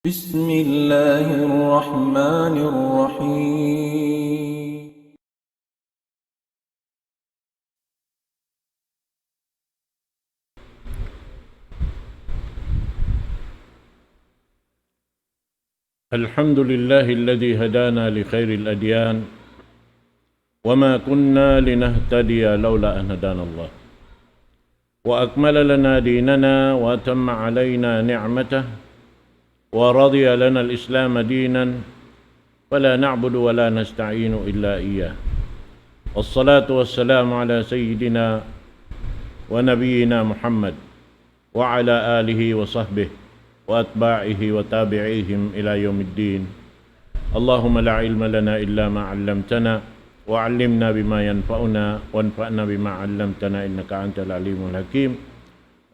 بسم الله الرحمن الرحيم الحمد لله الذي هدانا لخير الأديان وما كنا لنهتدي لولا أن هدانا الله وأكمل لنا ديننا وأتم علينا نعمته ورضي لنا الإسلام دينا فلا نعبد ولا نستعين إلا إياه والصلاة والسلام على سيدنا ونبينا محمد وعلى آله وصحبه وأتباعه وتابعيهم إلى يوم الدين اللهم لا علم لنا إلا ما علمتنا وعلمنا بما ينفعنا وانفعنا بما علمتنا إنك أنت العليم الحكيم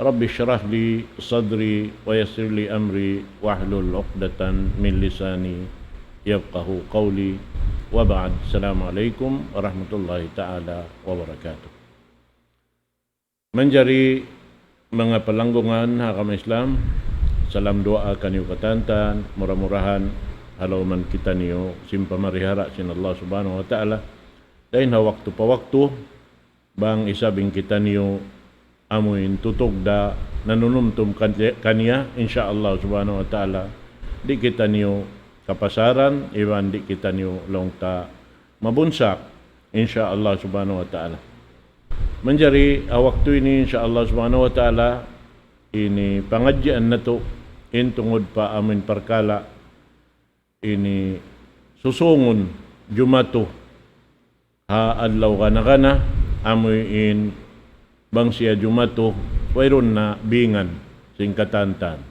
رب اشرح لي صدري ويسر لي أمري واحلل عقدة من لساني يفقه قولي وبعد السلام عليكم ورحمة الله تعالى وبركاته. Menjadi mga palanggungan hakam Islam, salam doa kanyo katantan, murah-murahan halauman kita niyo simpamarihara sin Allah subhanahu wa ta'ala. Dahil na waktu pa waktu, bang isabing kita niyo amuin tutog da nanunumtum kanya, insya Allah subhanahu wa ta'ala. Di kita niyo kapasaran, iwan di kita niyo longta mabunsak, insya Allah subhanahu wa ta'ala. Menjadi waktu ini insya Allah subhanahu wa ta'ala, ini pengajian na to in tungod pa amin perkala ini susungon jumato ha adlaw kana amoy in bang siya jumato wayron na bingan singkatantan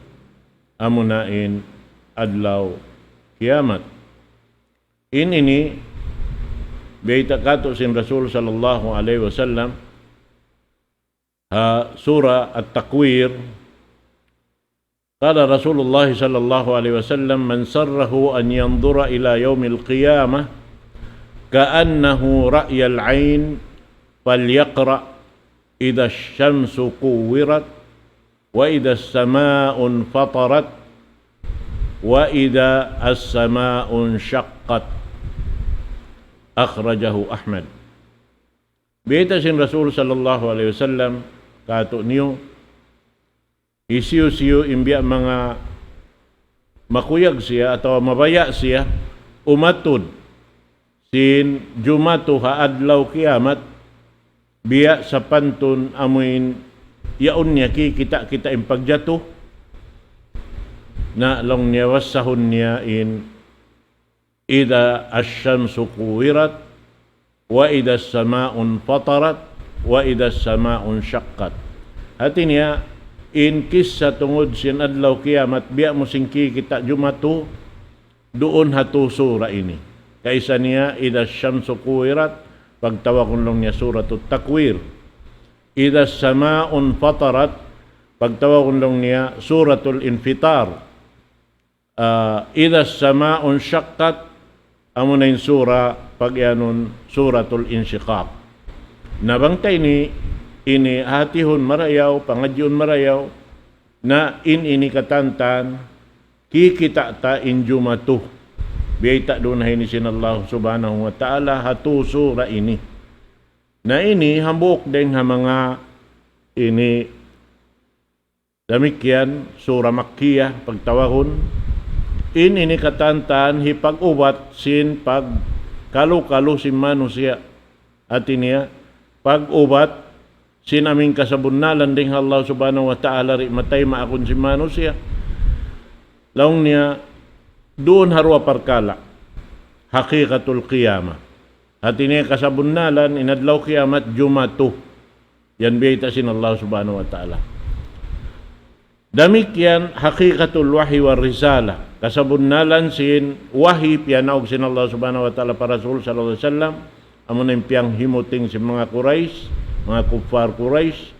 amo na in adlaw kiamat ini baita kato sin Rasul sallallahu alaihi wasallam ha surah at-takwir. قال رسول الله صلى الله عليه وسلم من سره أن ينظر إلى يوم القيامة كأنه رأي العين فليقرأ إذا الشمس كورت وإذا السماء انفطرت وإذا السماء انشقت أخرجه أحمد. بيتسن رسول صلى الله عليه وسلم كاتو نيو isiyo-siyo imbya mga makuyag siya atau mabaya siya umatod sin jumato haadlaw kiamat biya sa pantun amuin yaon niya kita impagjato na long niya wasahon niya in ida asyamsu kuwirat wa ida samaun fatarat wa ida samaun syaqqat. Hati niya in kisah tungod sin adlaw kiamat biya mo singki kita jumato doon hatu sura ini kaisa niya ida syamsu kuwirat pagtawag long niya suratul takwir ida samaun fatarat pagtawag long niya suratul infitar ida samaun syaqqat amo na yung sura pagyanon suratul insyiqaq. Nabangtay ni ini hatihon marayaw, pangadyon marayaw, na ini katantan, kikita ta in jumato. Biyay ta doon na hinisin Allah subhanahu wa ta'ala, hatu sura ini. Na ini, hambuk din ha mga ini, damikyan, sura Makkiyah, pagtawahon. Ini katantan, hipag-ubat sin pag kalu-kalu si manusia. At iniya, pag-ubat, sinaming kasabunnalan ding Allah subhanahu wa ta'ala ri matay maakon si manusia laong niya doon harwa parkala hakikatul qiyamah hati niya kasabunnalan inadlaw kiamat jumato yan biyita sin Allah subhanahu wa ta'ala damikyan hakikatul wahi wa risala kasabunnalan sin wahi pianaog sin Allah subhanahu wa ta'ala para Rasul sallallahu alaihi wasallam amo na impiyang himuting si mga Quraysh mga kuffar Quraysh,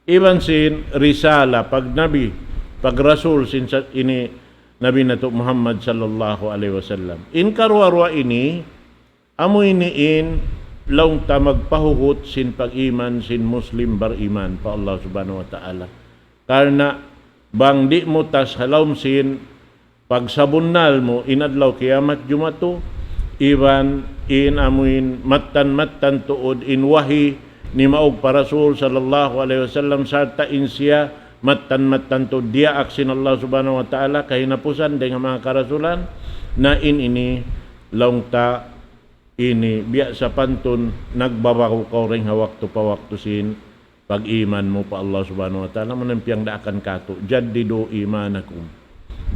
iban sin risala, pag nabi, pag rasul sin ini Nabi nato Muhammad sallallahu alaihi wasallam. In karwarwa ini, amo iniin laung ta magpahugot sin pag-iman sin Muslim bar-iman pa Allah subhanahu wa ta'ala. Karena bang di mo tas halawm sin pag sabunnal mo inadlaw kiyamat jumato, iban inamuin mattan tuod in wahi ni maog parasul sallallahu alaihi wasallam sarta insya mattan to dia aksin Allah subhanahu wa ta'ala kahinapusan dengan mga karasulan na ini laungta ini biya sa pantun nagbabago ka ring hawak to pawaktusin pag iman mo pa Allah subhanahu wa ta'ala manampiang daakan kato jaddidu imanakum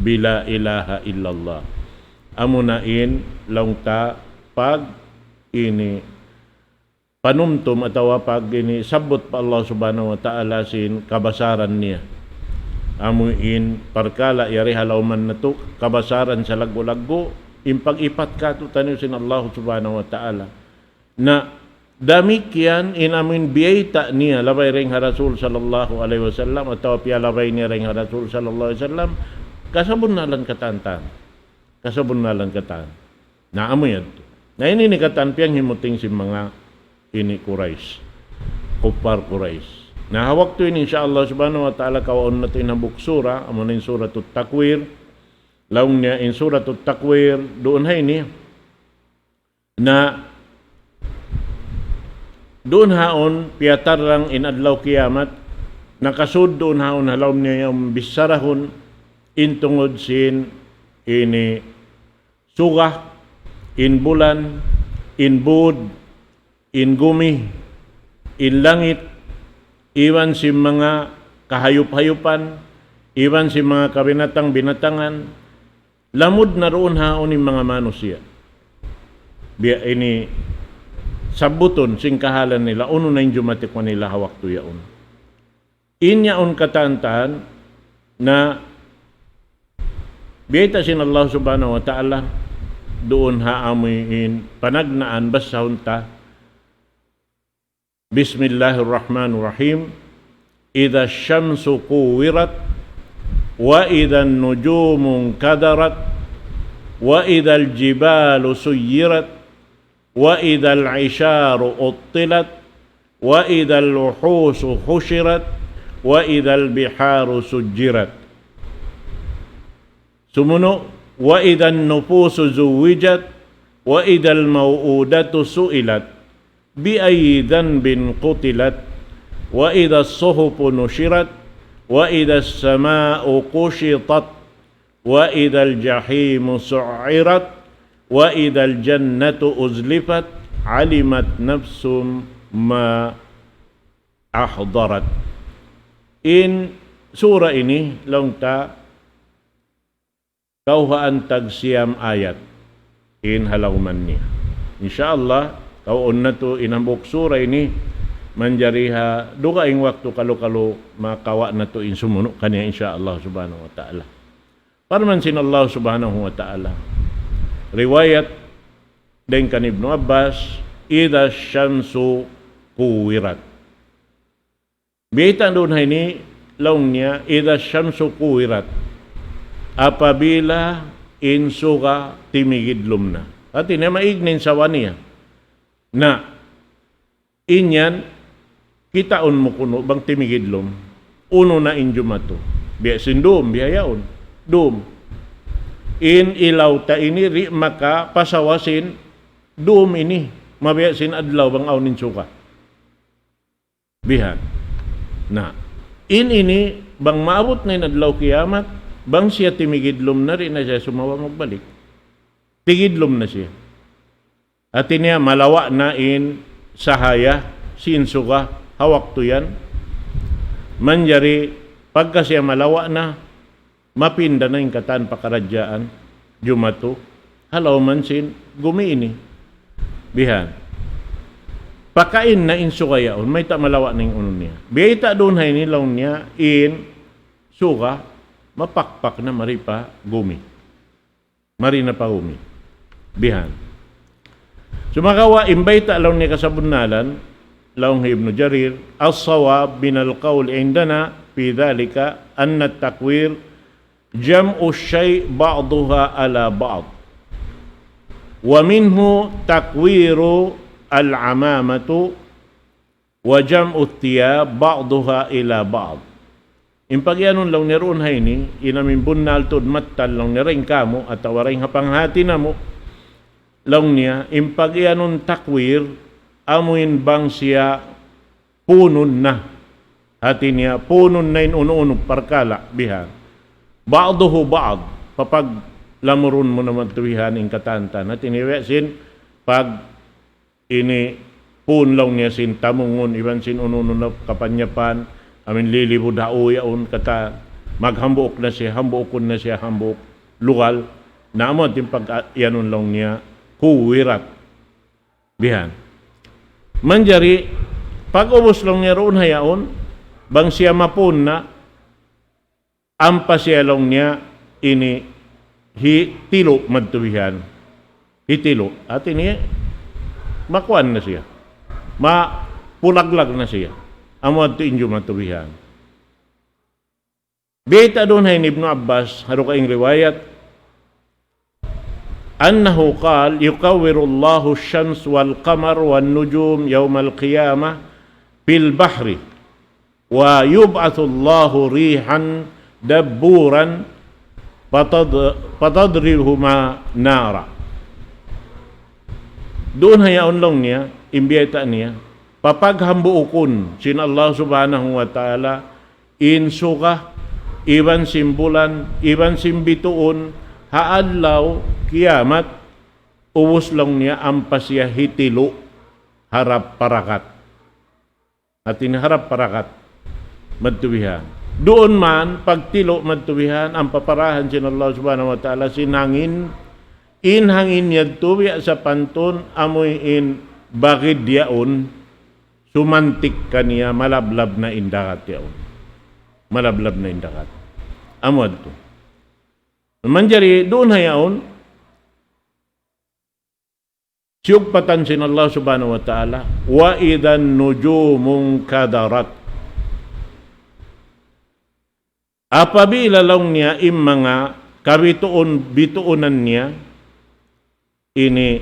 bila ilaha illallah amunain laungta pag ini panumtum atau pag ini sabot pa Allah subhanahu wa ta'ala sin kabasaran niya amuin parkala yari halauman na to kabasaran sa lago-lago impag-ipat ka to tanyo sin Allah subhanahu wa ta'ala na damikian inamin biyayta niya labay ring Rasul sallallahu alaihi wasallam atau pia labay niya ring Rasul sallallahu alaihi wasallam kasabunnalan katan na amoy adto na ini ni katan piyang himuting si mga ini Quraish kuffar Quraish na hawak to ini insyaallah subhanahu wa ta'ala kawaon natin na buksura amo nin suratut takwir laung niya in suratut takwir doon hay ni na doon haon piyatarang inadlaw kiyamat nakasud doon haon halaw niya yung bisarahon intungod sin ini sugah in bulan in bud in gumi in langit iwan si mga kahayup-hayupan iwan si mga kabinatang-binatangan lamud na roon haon yung mga manusia biya ini sabuton sing kahalan nila uno na yung jumatik nila hawak tuyaon inyaon katantaan na biyata sin Allah subhanahu wa ta'ala doon haamuin panagnaan basahunta Bismillahirrahmanirrahim idha syamsu kuwirat wa idha nujumun kadarat wa idha aljibalu suyirat وَإِذَا الْعِشَارُ أُطِّلَتْ وَإِذَا الْوُحُوشُ حُشِرَتْ وَإِذَا الْبِحَارُ سُجِّرَتْ Sumunod, وَإِذَا النُّفُوسُ زُوِّجَتْ وَإِذَا الْمَوْءُودَةُ سُئِلَتْ بِأَيِّ ذَنبٍ قُتِلَتْ وَإِذَا الصُّحُفُ نُشِرَتْ وَإِذَا السَّمَاءُ كُشِطَتْ وَإِذَا الْجَحِيمُ سُعِّرَتْ وَإِذَا الْجَنَّةُ أُزْلِفَتْ عَلِمَتْ نَفْسٌ مَا أَحْضَرَتْ in sura ini longta kauhaan tagsiyam ayat in halauman niya insyaallah kauon na to inambok sura ini manjariha duka ing waktu kalu makawa na to in sumuno kaniya insyaallah subhanahu wa ta'ala parman sin Allah subhanahu wa ta'ala riwayat den kan Ibnu Abbas idza syamsu kuwirat bita doon ini laung niya idza syamsu kuwirat apabila insuga timigidlom na at ina maignin sa waniya na inyan kitaon mo kuno bang timigidlom uno na injumato biya sindom biyayaon dum in ilaw ta ini ri maka pasawasin dum ini mabiya sin adlaw bang awnin suka bihan na in ini bang maabot na adlaw kiyamat bang siya timigidlom na rin na siya sumawa magbalik tigidlom na siya at niya malawa na in sahaya sin suka hawak to yan manjari pagka siya malawa na mapinda na yung katan pakaradyaan jumato halaw man sin gumiini bihan pakain na insukayaon may tamalawa na yung unon niya biyita doon hay nilaw niya in suka mapakpak na maripa gumi marina pa gumi bihan sumakawa imbayta law niya kasabunnalan law Ibnu Jarir as-sawab binal qawl indana fi dhalika anna at-takwir jam'u syai' ba'daha ala ba'd wa minhu takwiru al-amamatu wa jam'u thiyab ba'daha ila ba'd impagyanon lang ni roon hay ni, inamin bunal tod mattal lang ni rin kamo, at awaring hapanghati na mo, lang niya, impagyanon takwir, amuin bang siya punon na. Hati niya, punon na inuno parkala, bihan. Ba'duhu ba'd, papag lamurun mo naman tuwihan in katantan. At iniwesin, pag ini punlaw niya sin tamungon, iban sin ununo na kapanyapan, amin lilibod hauyaon kata maghambok na siya, hambokon na siya, hambok lugal na amo at yung pag-yanon lang niya huwirat bihan manjari pag ubos lang niya roon hayaon bang siya mapun na ampa siya lang niya ini hitilo madtuwihan hitilo at ini makuan na siya mapulaglag na siya amod to inyo matubihan. Bita doon hay Ibn Abbas, haro kaing riwayat, annahu qal, yukawiru Allahu syams wal qamar wal nujum yawm al-qiyamah fil bahri wa yub'athu Allahu rihan dabburan patadribuhuma nara. Doon hayaon lang niya, imbiyeta niya, papaghambuukon sin Allah subhanahu wa ta'ala in suka iban simbulan iban simbituon haadlaw kiamat uwos lang niya ampas siya hitilo harap parakat at harap parakat madtuwihan doon man pagtilo madtuwihan ang paparahan sin Allah subhanahu wa ta'ala sinangin inhangin niya tuwi sa panton amoy in bakid diyaon sumantik kaniya malablab na indakat yaon. Malablab na indakat. Amod to. Manjari doon hayaon siyugpatan sin Allah subhanahu wa ta'ala wa idan nujumung kadarat. Apabila lang niya im mga bituunan niya ini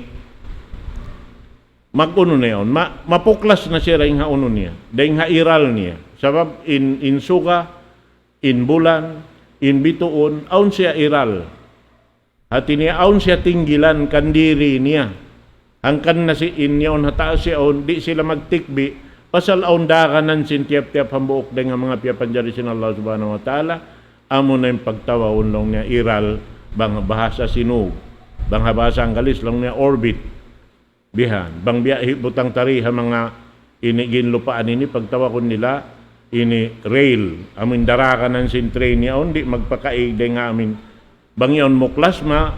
mag-uno na yun, mapuklas na siya rin ha-uno niya, dahil ha-iral niya. Sabab, in suka, in bulan, in bituon, aun siya iral. Hati niya, aun siya tinggilan, kandiri niya. Hangkan na si inyaon, hataas siya aun, di sila magtikbi, pasal aun dakanan sin tiap-tiap hambuok dahil nga mga piyapanjari sin Allah subhanahu wa ta'ala, amo na yung pagtawawon lang niya, iral, bang bahasa sinug, bang bahasa anggalis lang niya, orbit, bihan bang biyahe butang tariha mga inigin lupaan ini pagtawa ko nila ini rail amin darakanan sin train niya di magpakaigday nga amin bang yon muklas ma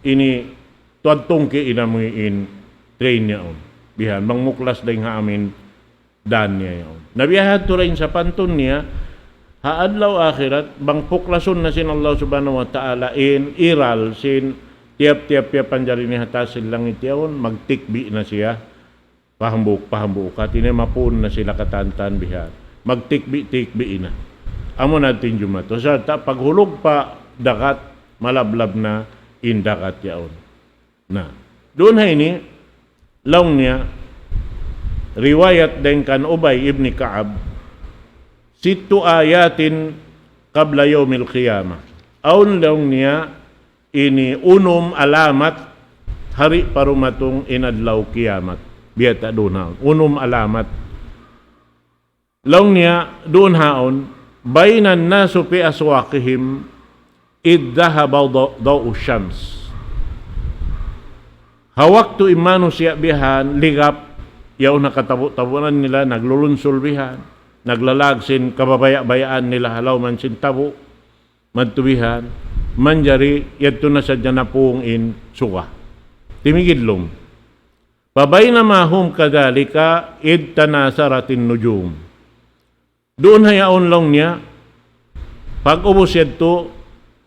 ini tuadtungki inamoy in train niya bihan bang muklas day nga amin dan niya yon nabiyahan to rin sa panton niya haadlaw akhirat bang puklason na sin Allah subhanahu wa ta'ala in iral sin tiap-tiap panjari ni hatasin langit yaon, magtikbi na siya, pahambuk at ini mapun na sila katantan bihan. Magtikbi na. Amo natin jumato. Sa paghulog pa dakat, malablab na indakat yaon. Na, doon hay ni, laong niya, riwayat din kan Ubay ibn Ka'ab, situ ayatin qabla yawmil qiyamah. Aun laong niya, ini alamat hari parumatong inadlaw kiamat biyata doon alamat long niya doon haon bainan nasu fi aswaqihim iddahaba da'u syams hawaktu imanu siya bihan ligap yaw nakatabu-tabunan nila naglulunsol bihan naglalagsin kababaya-bayaan nila halaw man sin tabu madtubihan manjari yadto na sadya na pong in suka. Timigidlom. Pabayna mahum kadalika id tanasaratin nujum. Doon hayaon lang niya, pag ubos yadto,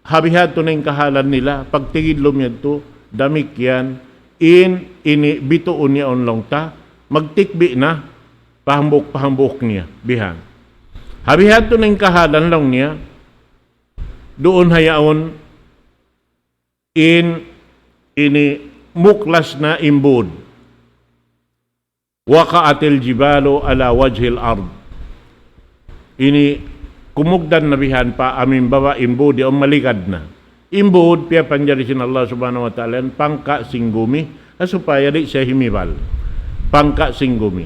habihat to na yung kahalan nila, pag tigidlom yadto, damik yan, ini bituon niya on lang ta, magtikbi na, pahambok niya, bihan. Habihat to na yung kahalan lang niya, doon hayaon ini muklas na imbud waqa'atil jibalu ala wajhil ard ini kumugdan nabihan pa amin bawa imbudi o maligad na. Imbud pia panjari sin Allah subhanahu wa ta'ala pangka singgumi supaya di siya himibal. Pangka singgumi.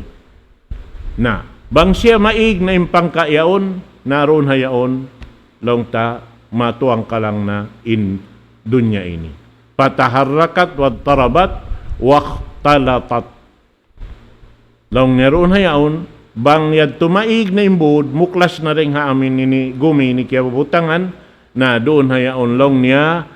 Na, bang siya maig na impangka yaon, naroon hayaon, long ta matuang kalang na in dunya ini. Pataharrakat wa tarabat waqtalatat. Long naroon hayaon, bang yad tumaig na imbud, muklas na rin ha amin ini gumi ni kiyabutangan, na doon hayaon long niya,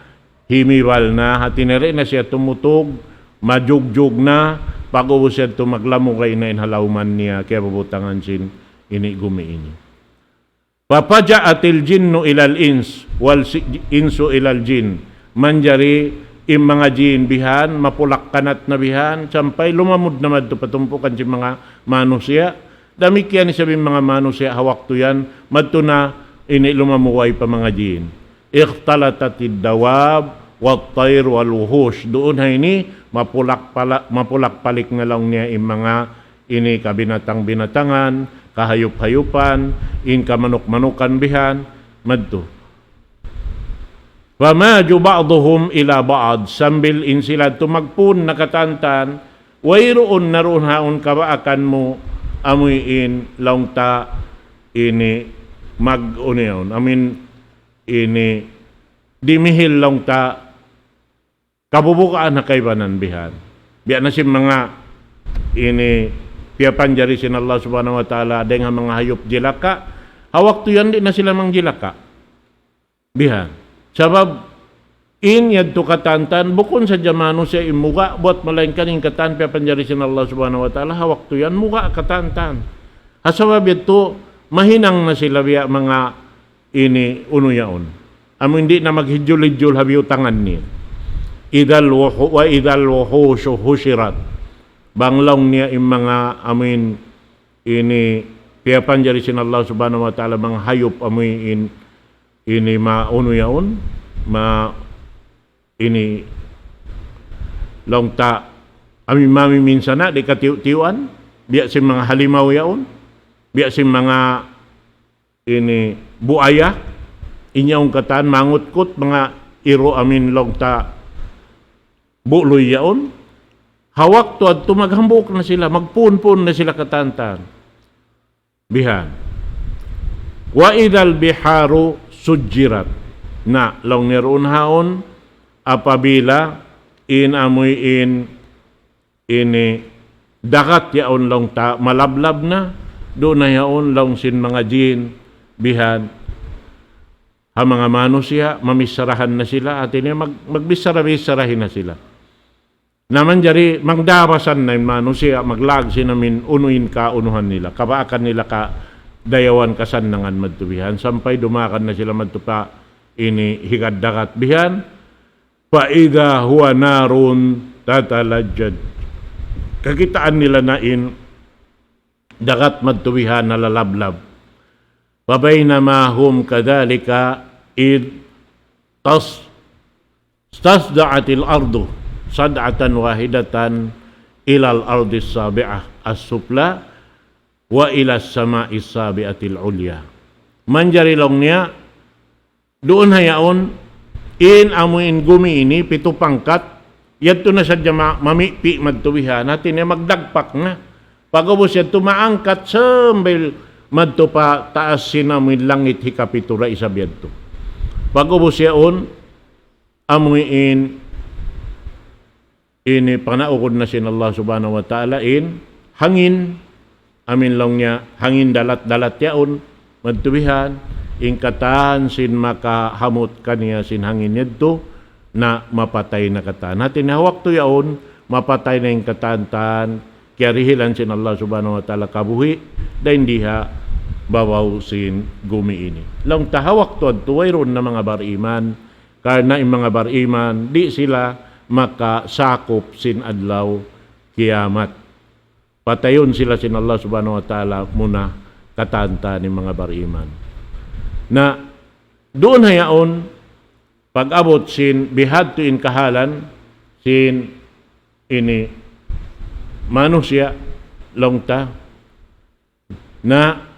himibal na, hatinere na siya tumutog, majugjug na, pag-ubo siya tumaglamukay na inhalawman niya, kaya babutangan sin ini gumi ini. Papaja'atil jinnu ilal ins, wal insu ilal jin. Manjari, im mga jin bihan, mapulak kanat na bihan, sampay lumamud na madto patumpukan si mga manusia. Damikyan ni sabi mga manusia, hawak to yan, madto na, ini lumamuway pa mga jin. Ikhtalatatid dawab wat tayr wal wuhush. Doon hay ni mapulak palik nga lang niya yung mga ini kabinatang-binatangan, kahayup-hayupan, in kamanok-manukan bihan, madto. Famaju ba'duhum ila ba'd, sambil in sila tumagpun nakatantan, wayroon naroon haon kabaakan mo amuin lang ta ini mag-union. Ini dimihil lang ta kabubukaan na kay bananbihan. Biya na si mga ini piyapan jari sin Allah subhanahu wa ta'ala dengan mga hayop jilaka. Hawak to yan di na sila mang jilaka. Bihan. Sabab in yad to katantan bukon sa jamano siya imuga buat malain kaning katan piyapan jari sin Allah subhanahu wa ta'ala hawak to yan muga katantan. Hasabab ito mahinang na sila biya mga ini unuyaon. Hindi na maghidjul-hidjul habi utangan niya. Idal wuhushu hushirat. Banglaw niya yung mga ini piyapan jari sin Allah subhanahu wa ta'ala mga hayop ini maunuyaon ini longta mami minsan na di katiw-tiwan biya si mga halimaw yaon. Biya si mga ini buaya, inyong katan, mangutkot, mga iro amin longta buloy yaon. Hawak to at tumaghambok na sila, magpun-pun na sila katantan. Bihan. Wa idal biharu sujjirat. Na, long niroon haon, apabila amoy ini dagat yaon longta, malablab na, doon na yaon lang sin mga jin bihan ha mga manusia mamisarahan na sila at ini magbisara-bisarahin na sila naman jari magdarasan na yung manusia maglag sinamin unuin ka unuhan nila kabaakan nila ka dayawan kasannangan madtubihan sampay dumakan na sila madtupa ini higad dagat bihan faida huwa narun tatalajjad kakitaan nila na dagat madtuwihan na lalablab. Pabaynama hum kadhalika id tasda'atil ardu sad'atan wahidatan ilal ardi sabi'ah as-sufla wa ila samai sabi'atil ulya. Manjari long niya doon hayaon amuin gumi ini pito pangkat yadto na sadya mamipi madtuwihan natin na magdagpak na. Pagubos siya tumaangkat sambil madto pa taas sinamin langit hikapitura isabiyad to. Pagubos siya amuin ini panaukod na sin Allah subhanahu wa ta'ala hangin amin lang niya hangin dalat-dalat yaon madtubihan katahan sin makahamot kaniya sin hangin yadto na mapatay na katahan. Natin hawak to yaon mapatay na yung katantan kaya rihilan sin Allah subhanahu wa ta'ala kabuhi da hindi babaw sin gumi ini. Lang tahawak to at tuwayron na mga bariman karena yung mga bariman di sila makasakop sin adlaw kiyamat. Patayon sila sin Allah subhanahu wa ta'ala muna katanta ni mga bariman. Na doon hayaon pag-abot sin bihad to in kahalan sin ini manusia longta na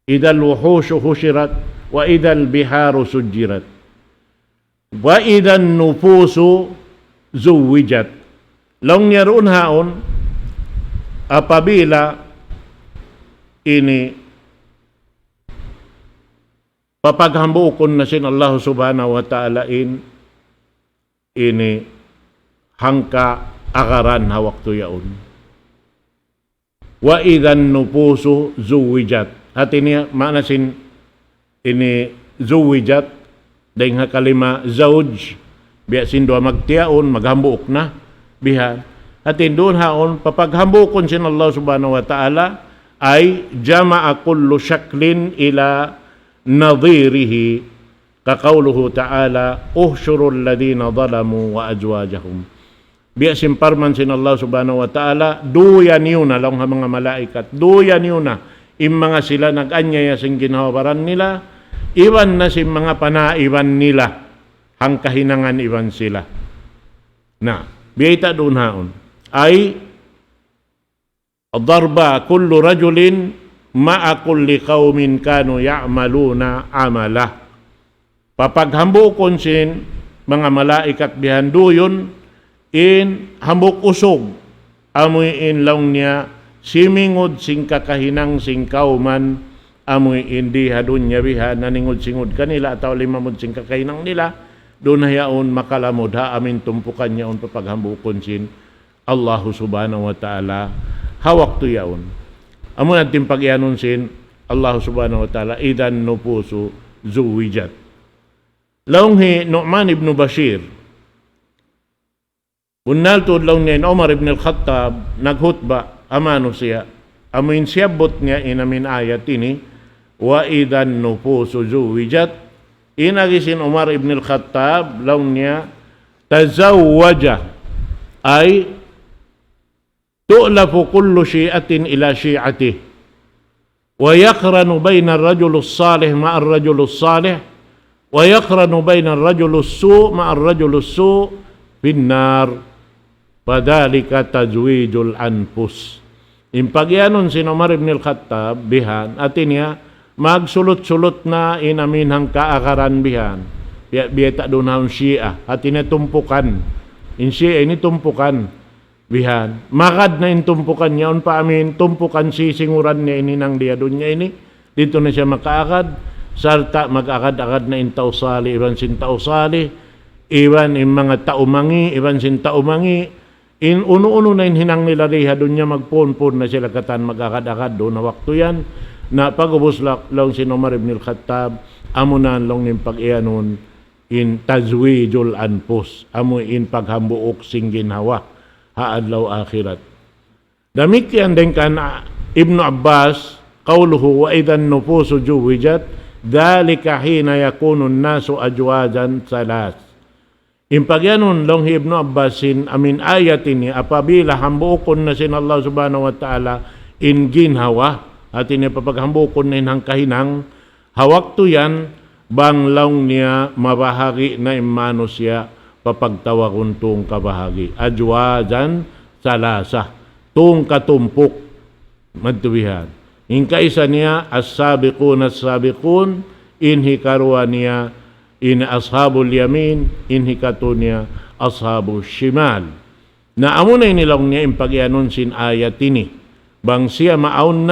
idal wuhushu hushirat, wa idal biharu sujjirat, wa idan nufusu zuwijat. Long niya roon haon, apabila ini papaghambukon na sin Allah subhanahu wa ta'ala ini hangka akaran hawak to yaon. Wa idan nufusu zuwijat. Hati niya manasin ini zuwijat dahil nga kalima zawj biya sindwa magtiyaon maghambuok na bihan. Hatin doon haon papaghambukon sin Allah subhanahu wa ta'ala ay jama'a kullu shaklin ila nadhirihi kaqawluhu ta'ala uhshurul ladina zalamu wa ajwajahum. Biya simparman sin Allah subhanahu wa ta'ala duyan yun na lang mga malaikat, duyan yun na mga sila nag-anyaya sing ginawaran nila, iwan na si mga panaiwan nila hang kahinangan iwan sila na biyita doon haon ay darba kullu rajulin ma'a kulli qaumin kanu ya'maluna amala. Papaghambukon sin mga malaikat bihan duyon in hambuk usog amoy in lang niya simingod sing kakahinang sing kauman amoy indi hadun niya bihan naningod singod kanila ataw limamod sing kakahinang nila doon hayaon makalamod ha amin tumpukan niya on papaghambukon sin Allah subhanahu wa ta'ala hawak to yaon. Amo natin pagyanon sin Allah subhanahu wa ta'ala idan nupusu zuwijat. Launghi Nu'man ibn Bashir Bunal to laung niya Umar ibn al-Khattab naghutba amano siya amin siyabot niya inamin ayat ini wa idan nupusu zuwijat. Inagisin Umar ibn al-Khattab laung niya tazawwaja ay tu'lafu kullu syi'atin ila syi'atih wa yaqranu baina ar-rajul as-salih ma'a ar-rajul as-salih wa yaqranu baina ar-rajul as-su' ma'a ar-rajul as-su' fin nar padalika tajwijul anfus. Impagyanon si Umar ibn al-Khattab bihan atin niya magsulot-sulot na inaminhang kaakaran bihan biyata doon na Shia atin niya tumpukan in Shia ini tumpukan bihan makad na intumpukan niya on pa amin tumpukan sisinguran niya ini nang dia doon niya ini dito na siya makaakad sarta mag-akad-akad na intausali iban sin tausali iban in mga taumangi iban sin taumangi in uno-uno na hinang nila riha doon niya magpon-pon na sila katan mag-akad-akad doon na wakto yan na pagubos lang si Umar ibn al-Khattab amunan lang ning pag-ianon in tazwijul anfus amo in paghambuok sing ginhawa haadlaw akhirat. Damikyan din kan Ibn Abbas qawluhu wa idan nufusu juwijat dhalika hina yakunu an-nasu ajwajan salas. Impagyanon long Ibn Abbasin amin ayat ini apabila hambukon na sin Allah subhanahu wa ta'ala in ginhawa at ini papaghambukon na inang kahinang hawak to yan banglaw niya mabahagi na imano siya papagtawakon tung kabahagi ajwajan salasa tung katumpok madtubihan in kaisa niya as-sabiqun inhi karwa niya in ashabul yamin inhi katunya ashabul shimal na amunay nilang niya impagyanon sin ayat ini bang siya maun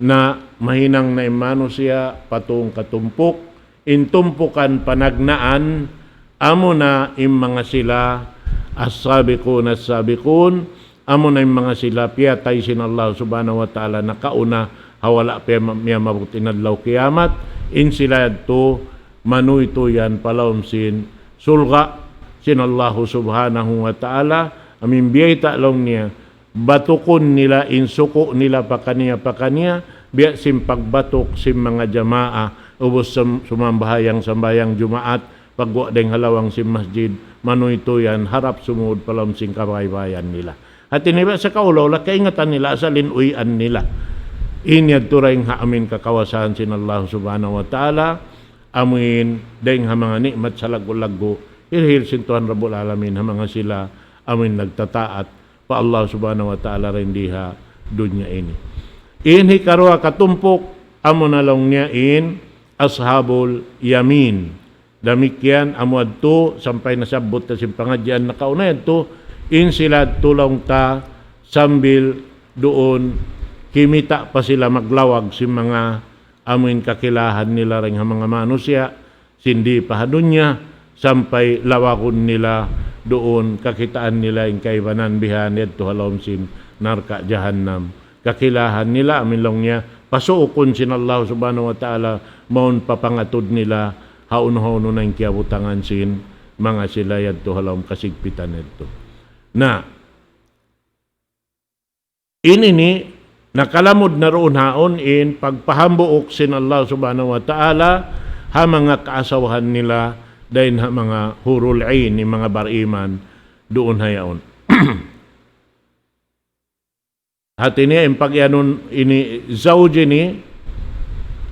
na mahinang na imano siya patung katumpok intumpukan panagnaan amo na im mga sila as-sabiqun amo na im mga sila piyatay sin Allah subhanahu wa ta'ala na kauna hawala pa miya mabuti nadlaw kiyamat in sila to manuy to yan palawm sin sulga sin Allah subhanahu wa ta'ala amin biyayta lang niya batukon nila insuko nila pakaniya biya sim pagbatok sim mga jamaa ubos sumambahayang sambayang jumaat pagwa deng halawang sim masjid manuy to yan harap sumud palawm sin kabaybayan nila at iniba sa kaulaw la kaingatan nila sa linuyan nila inyad turayng haamin kakawasan sin Allah subhanahu wa ta'ala amin deng ha mga nikmat sa lago-lago hirhil sintuhan Rabbul Alamin ha mga sila amin nagtataat pa Allah subhanahu wa ta'ala rin diha dunya ini inhi karwa katumpok amo na lang niya in ashabul yamin. Damikyan amo adto sampay nasabot ta sin pangadyan nakauna adto in sila tulong ta sambil doon kimita pa sila maglawag si mga amin kakilahan nila ring mga manusya sindi pahadon niya sampay lawakon nila doon kakitaan nila in kaibanan bihan yadto halom sin narka jahannam kakilahan nila amin lang niya pasuokon sin Allah subhanahu wa ta'ala maun papangatod nila haun-haun na yung kiabutangan sin mga sila yadto halom kasigpitan yadto na inini nakalamod na roon haon in pagpahambuok sin Allah subhanahu wa ta'ala ha mga kaasawahan nila dahil ha mga hurul ain ni mga bariman doon hayaon. Hati niya yung pagyanon ini zawji ni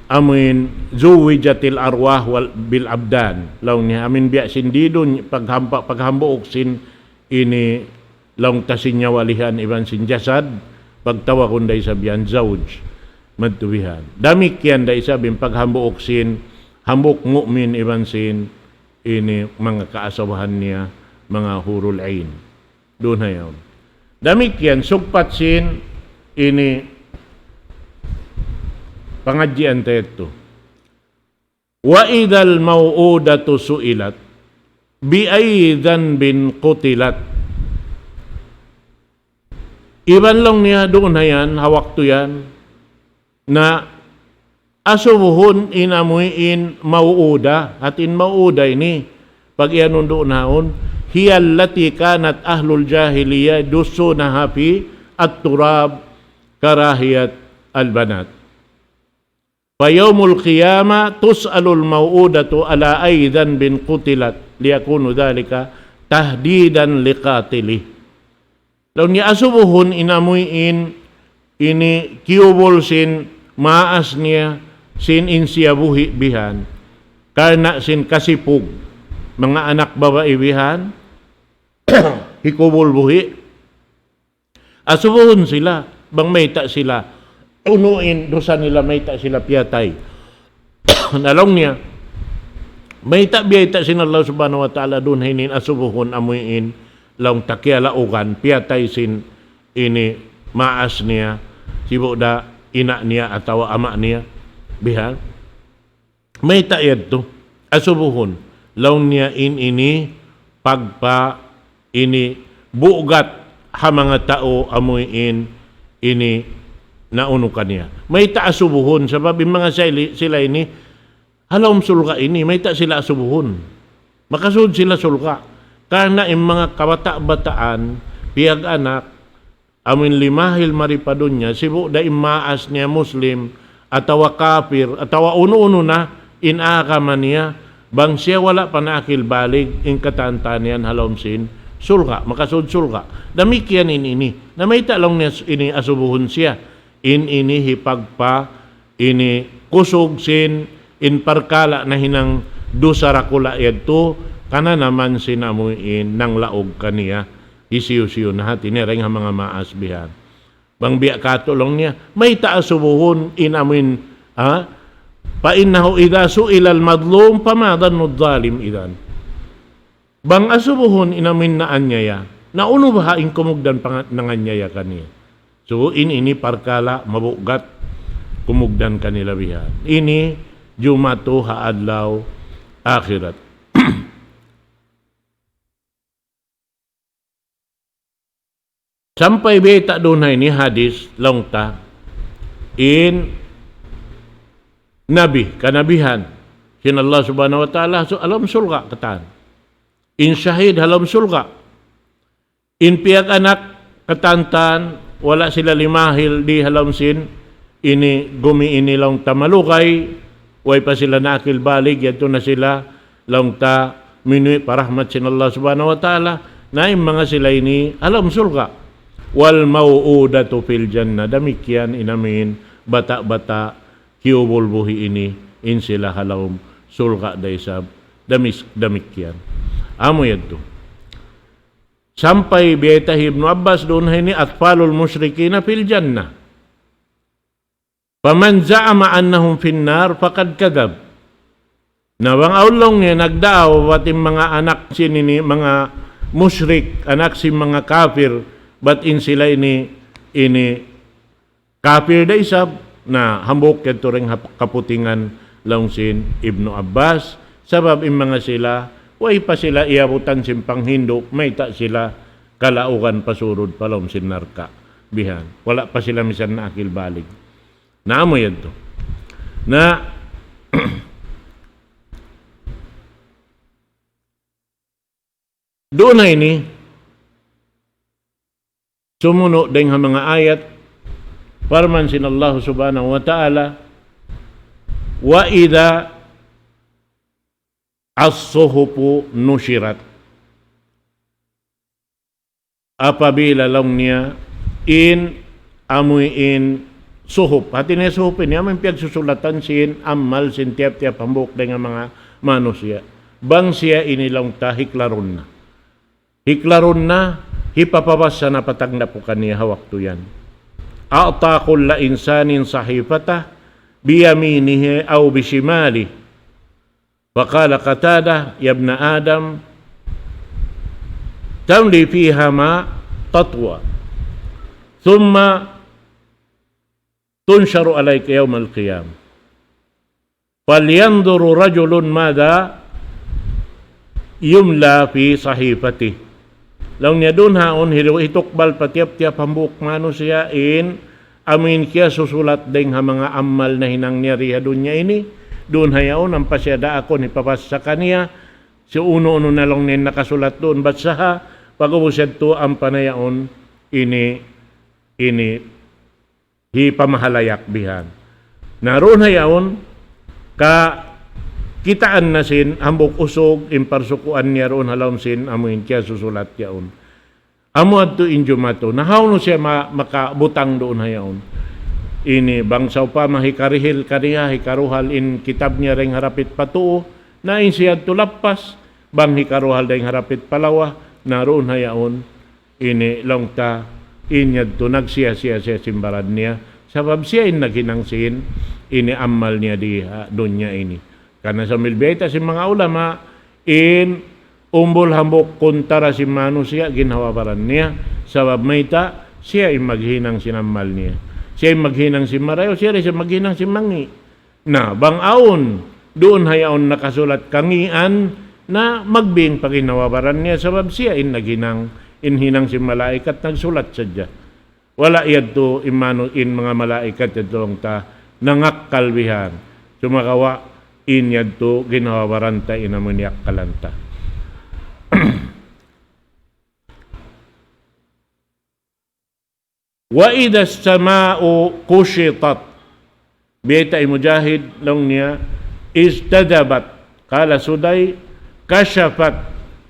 amin zuwijatil arwah wal bil abdan law niya amin biya sindi doon paghambuok sin ini law tasin niya walihan iban sin jasad pagtawa kunday sabihan zawj madtubihan damik yan day sabing paghambuok sin hambuk mu'min iban sin ini mga kaasawahan niya mga hurul ain doon hayaw damik yan sugpat sin ini pangadjian tayo wa idal mau'udatu su'ilat bi aidan bin qutilat iban lang niya doon hayan hawak to yan na asubuhon inamuin mauuda at in mauuda ini pag iyanon doon haon hiyallati kanat ahlul jahiliya dusunaha fi at-turab karahiyat al-banat fa yawmul qiyamah tus'alul mauudatu ala aidan bin qutilat liyakunu dhalika tahdidan liqatili law ni asubuhon inamuin ini kiubol sin maas niya sin insiya buhi bihan karna sin kasipug mga anak babae bihan hikubol buhi asubuhon sila bang mayta sila unuin dosa nila mayta sila piyatay nalong niya mayta biyayta sin Allah subhanahu wa ta'ala dun hinin asubuhon amuin lang takialaugan piyatay sin ini maas niya sibo da ina niya atau ama niya bihan may taed to asubuhon law niya in ini pagpa ini bugat ha mga tao amuin ini nauno kaniya may ta asubuhon sa babi mga sila ini halom sulka ini may ta sila asubuhon makasud sila sulka karena yung mga kabata-bataan piyag anak amin limahil maripadon niya sibu da imaas niya muslim atawa kafir atawa uno-uno na inakaman niya bang siya wala pa nakil balig in katantanian halomsin sulka makasud sulka damikyan ini na may talong niya ini asubuhon siya ini hipagpa ini kusog sin in parkala na hinang dusarakula yadto kana naman sinamuin nang laog kaniya isiyo-siyo na hati niya rin ang mga maasbihan. Bang biya katulong niya, may taasubuhon inamin, pa innahu idha su'ilal madlum pamadan nudzalim idan. Bang asubuhon inamin na anyaya, na uno ba haing kumugdan nanganyaya kaniya. So ini parkala mabugat kumugdan kanila bihan. Ini jumatu haadlaw akhirat. Sampai beta doon ni hadis longta in nabi kanabihan sin Allah subhanahu wa ta'ala so alam sulga katan in syahid halam sulga in piyag anak katantan wala sila limahil di halam sin ini gumi ini long tamalukay way pa sila nakil balig yato na sila longta minui parahmat sin Allah subhanahu wa ta'ala na mga sila ini alam sulga wal mau'udatu fil jannah damikian inamin bata-bata kiubol buhi ini in sila halawm sulka daysab damikian amo yadto sampai biyayta Ibnu Abbas doon ni atfalul musyrikina fil jannah Paman za'ama annahum finnar faqad kadhab. Na wang aulong niya nagdaaw batim mga anak sinini mga musyrik, anak si mga kafir, batin sila ini kafir da isab na hambok kadto ring kaputingan langsin Ibnu Abbas sabab im mga sila way pa sila iabutan simpang hindok may ta sila kalaugan pasurod palom sin narka bihan wala pa sila misan na akil balig naamo yan to na doon na ini sumuno ding mga ayat parman sin Allah subhanahu wa ta'ala wa idha as-suhupu nushirat apabila lang niya amuin suhup hati niya suhupin niya may piyagsusulatan sin amal sin tiap-tiap hambok dengan mga manusia bang siya inilang ta hiklaron na hipapabasa na patagna po kaniya hawak to yan a'ta kulla insanin sahifata biyaminihi aw bishimali faqala qatada ya ibn adam tamli fiha ma tatwa thumma tunsharu alayka yawm al-qiyam falyanzuru rajulun madha yumla fi sahifatihi lang niya doon haon hitukbal patiap-tiap hambuk manusia amin kiya susulat ding ha mga amal na hinang niya riya doon niya ini doon hayaon ang pasyada ako ni papas sa kaniya si uno na lang niya nakasulat doon batsaha pag-ubusad to ang panayaon ini hipamahalayak bihan naroon hayaon ka kitaan na sin hambok usog imparsukuan niya roon halawm sin amuin kiya susulat yaon amo adto injumato nahaw no siya makabutang doon hayaon ini bangsaw pa mahikarihil kaniya hikaruhal in kitab niya ring harapit patuo na insiyad tulapas bang hikaruhal ding harapit palawa naroon hayaon ini longta inyad to nagsiya simbarad niya sabab siya naghinangsin ini amal niya di doon niya ini karena sambil beta si mga ulama umbol hambok kontara si manusia ginhawabaran niya sabab mayta siya maghinang sinamal niya siya maghinang si marayo siya maghinang si mangi na bangaon doon hayaon nakasulat kangian na magbing paginawabaran niya sabab siya naghinang hinang si malaikat nagsulat sadya wala yadto mga malaikat yadtong ta nangakkalbihan sumakawa inyad to ginawabaranta inamuniak kalanta. Wa idha as-sama'u kushitat biyata mujahid lang niya istadabat kala suday kashafat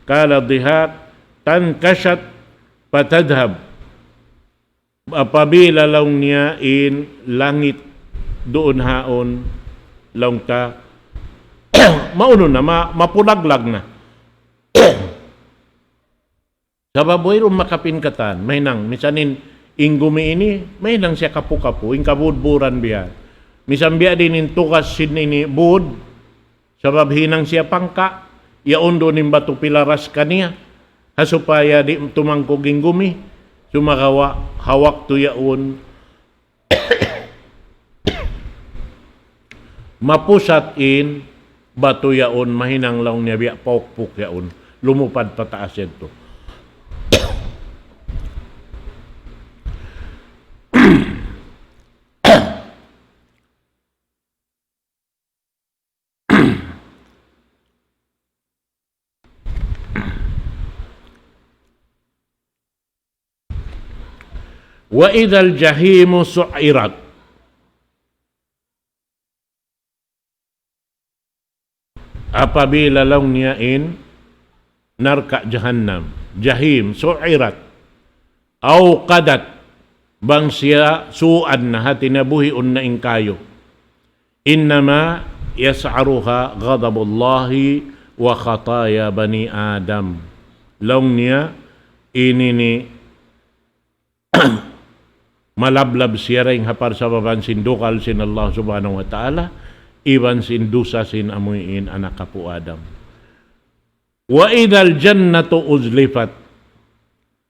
kala dihak tankashat patadhab apabila lang niya langit doon haon lang ta mauno na mapulaglag na sa baboy rum makapingkatan may nang misanin inggumi ini may nang siya kapu-kapu ingkabudburan biya misan biya din tukas sin ini bud sabab hinang siya pangka yaon do nim batu pilaras kaniya hasupaya di tumangkog inggumi sumakawa hawak to yaon mapusat bato yaon mahinang lang niya biya paukpuk yaon lumupad pataas ito wa idhal jahimu su'irat apabila lang niya narka jahannam jahim su'irat au qadat bang siya suad na hatinabuhiun na ingkayo innama yas'aruha ghadabullahi wa khataya bani adam lang niya ini ni malablab siya rin hapar sa baban sindukal sin Allah subhanahu wa ta'ala, iban sindusa sin amuin anak kapu Adam. Wa idal jannatu uzlifat,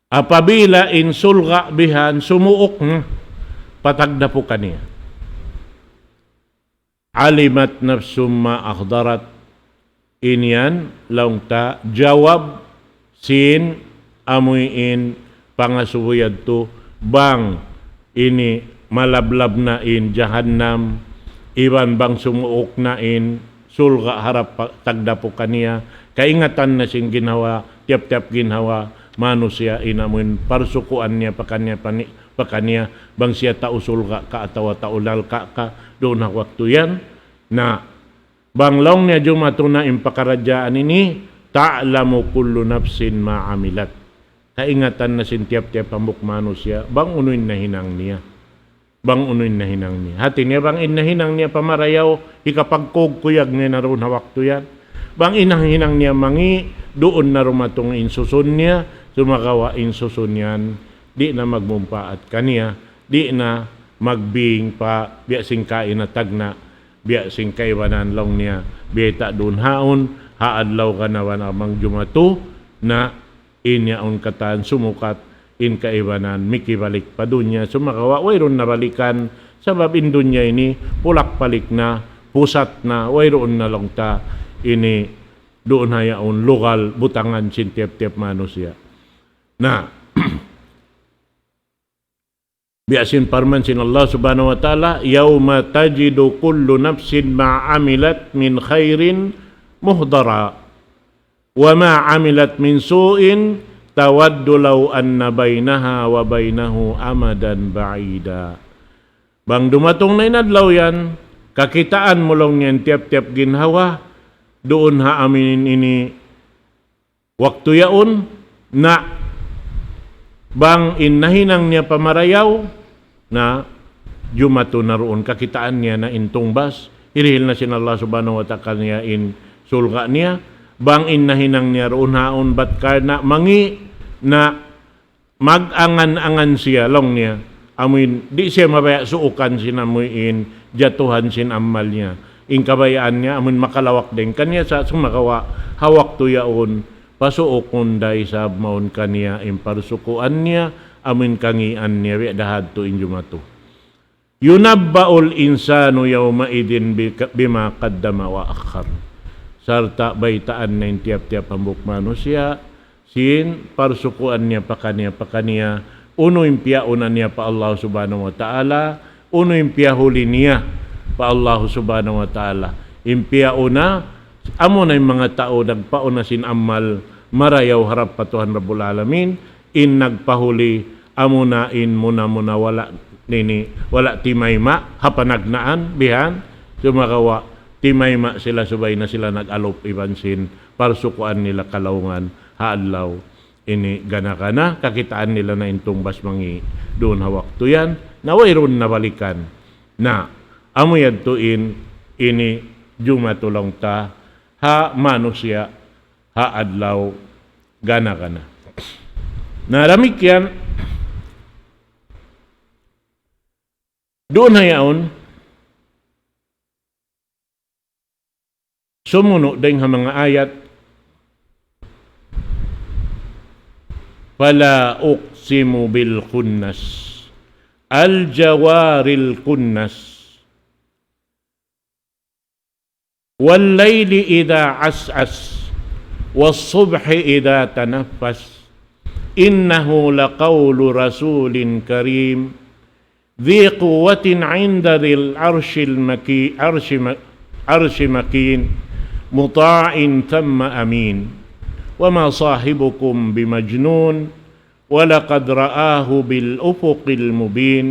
apabila insulga bihan sumuok na patagda po kaniya. Alimat nafsum ma akhdarat, inyan laungta jawab sin amuin pangasubuyad to bang ini malablab na in jahannam, iban bang sumuok na in sulga harap tagda po kaniya, kaingatan na sing ginawa, tiap-tiap ginawa manusia inamun parsukuan niya pakanya bang siya tausul ka atawa taulal ka doon na waktu yan na banglong niya jumatuna impakaradjaan ini ta'lamu kullu nafsin ma'amilat, kaingatan na sin tiap-tiap pambuk manusia bang unuin na hinang niya, bang unuin na hinang niya hati niya bang inahinang niya pamarayaw ikapagkugkuyag niya na roon na waktu yan, bang inang-hinang niya mangi doon na rumatong insusun niya, sumakawa insusun yan, di na magmumpaat kaniya, di na magbing pa biasing kain na tagna, biasing kaiwanan long niya, beta doon haon, haadlaw ka nawan amang jumatu, na inyaon katan sumukat, in kaiwanan, mikibalik pa doon niya, sumakawa, wayron na balikan, sabab in doon niya ini, pulak palik na, pusat na, wayron na long ta, ini, doon hayaon, lokal, butangan, sintiap-tiap manusia. Na, biasin parman sin Allah subhanahu wa ta'ala, yawma tajidu kullu nafsin ma'amilat min khairin muhdara, wa ma'amilat min su'in tawaddu law anna bainaha wa bainahu amadan ba'ida. Bang dumatong na inadlaw yan, kakitaan mo lang yan tiap-tiap ginhawa, doon ha amin ini waktu yaon na bang inahinang niya pamarayaw na jumato na roon kakitaan niya na intungbas, hirihil na sin Allah subhanahu wa ta'ala niya in sulga niya, bang inahinang niya roon haon bat karna mangi na mag-angan-angan siya long niya, amin di siya mabaya suukan sin amuin jatuhan sin amal niya, in kabayaan niya amin makalawak din kanya sa sumakawa hawak to yaon pasuokon day sa maun kaniya imparsukuan niya amin kangian niya dahad to injumato. Yunabbaul insanu yawma idin bima qaddama wa akhar, sarta baitaan na tiap-tiap pambuk manusia sin parsukuan niya pakaniya uno impiaunan niya pa Allah subhanahu wa ta'ala, uno impiahuli niya pa Allah subhanahu wa ta'ala, impiauna amo na yung mga tao nagpauna sin amal marayaw harap patuhan Rabbul Alamin, in nagpahuli amo na in muna wala nini wala timayma hapanagnaan bihan sumakawa timayma sila subay na sila nag-alop ibansin parsukuan nila kalaungan haadlaw ini ganakana kakitaan nila na intumbas mangi doon hawak to yan na wayron na balikan na amo yadtuin ini jumatulong ta ha manusia ha adlaw gana-gana. Naramik yan, doon hayaon, sumuno dahil mga ayat, fala uqsimu bil kunnas, al jawaril kunnas, والليل إذا عسعس والصبح إذا تنفس إنه لقول رسول كريم ذي قوة عند ذي العرش عرش مكين مطاع ثم أمين وما صاحبكم بمجنون ولقد رآه بالأفق المبين